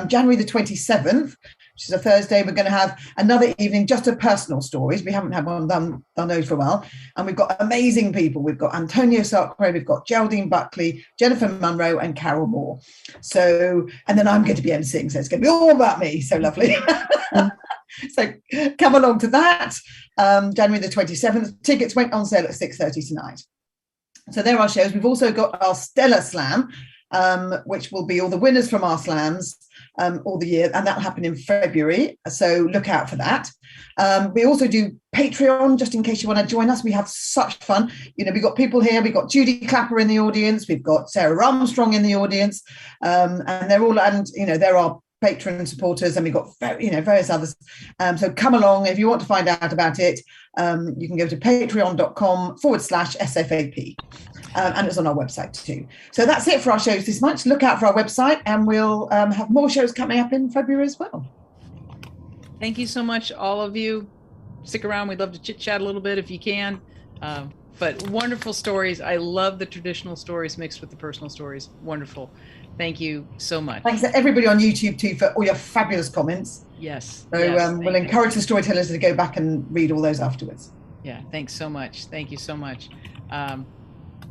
L: January the 27th, which is a Thursday, we're going to have another evening just of personal stories. We haven't had one done those for a while. And we've got amazing people. We've got Antonio Sarkray, we've got Geraldine Buckley, Jennifer Munro, and Carol Moore. So, and then I'm going to be emceeing, so it's going to be all about me. So lovely. So come along to that. January the 27th. Tickets went on sale at 6:30 tonight. So there are shows. We've also got our Stellar Slam, which will be all the winners from our slams all the year, and that'll happen in February. So look out for that. We also do Patreon, just in case you want to join us. We have such fun. We've got people here. We've got Judy Clapper in the audience. We've got Sarah Armstrong in the audience, and they're all, and there are patron supporters, and we've got various others. So come along if you want to find out about it. You can go to patreon.com/SFAP. And it's on our website too. So that's it for our shows this month. Look out for our website, and we'll have more shows coming up in February as well.
B: Thank you so much, all of you. Stick around. We'd love to chit chat a little bit if you can. But wonderful stories. I love the traditional stories mixed with the personal stories. Wonderful. Thank you so much.
L: Thanks to everybody on YouTube too for all your fabulous comments.
B: Yes.
L: So we'll encourage the storytellers to go back and read all those afterwards.
B: Yeah, thanks so much. Thank you so much.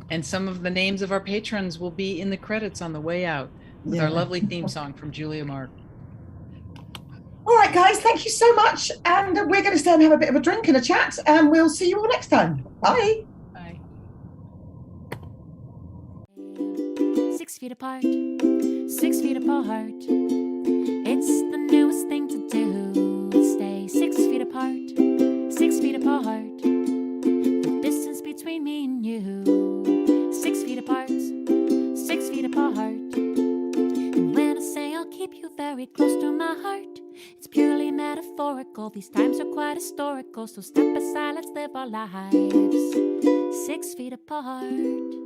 B: And some of the names of our patrons will be in the credits on the way out with our lovely theme song from Julia Mark.
L: All right, guys, thank you so much. And we're going to stay and have a bit of a drink and a chat, and we'll see you all next time. Bye.
B: Bye.
A: 6 feet apart, 6 feet apart. It's the newest thing to do. Stay 6 feet apart, 6 feet apart. The distance between me and you. 6 feet apart, 6 feet apart. And when I say I'll keep you very close to my heart, it's purely metaphorical. These times are quite historical. So step aside, let's live our lives 6 feet apart.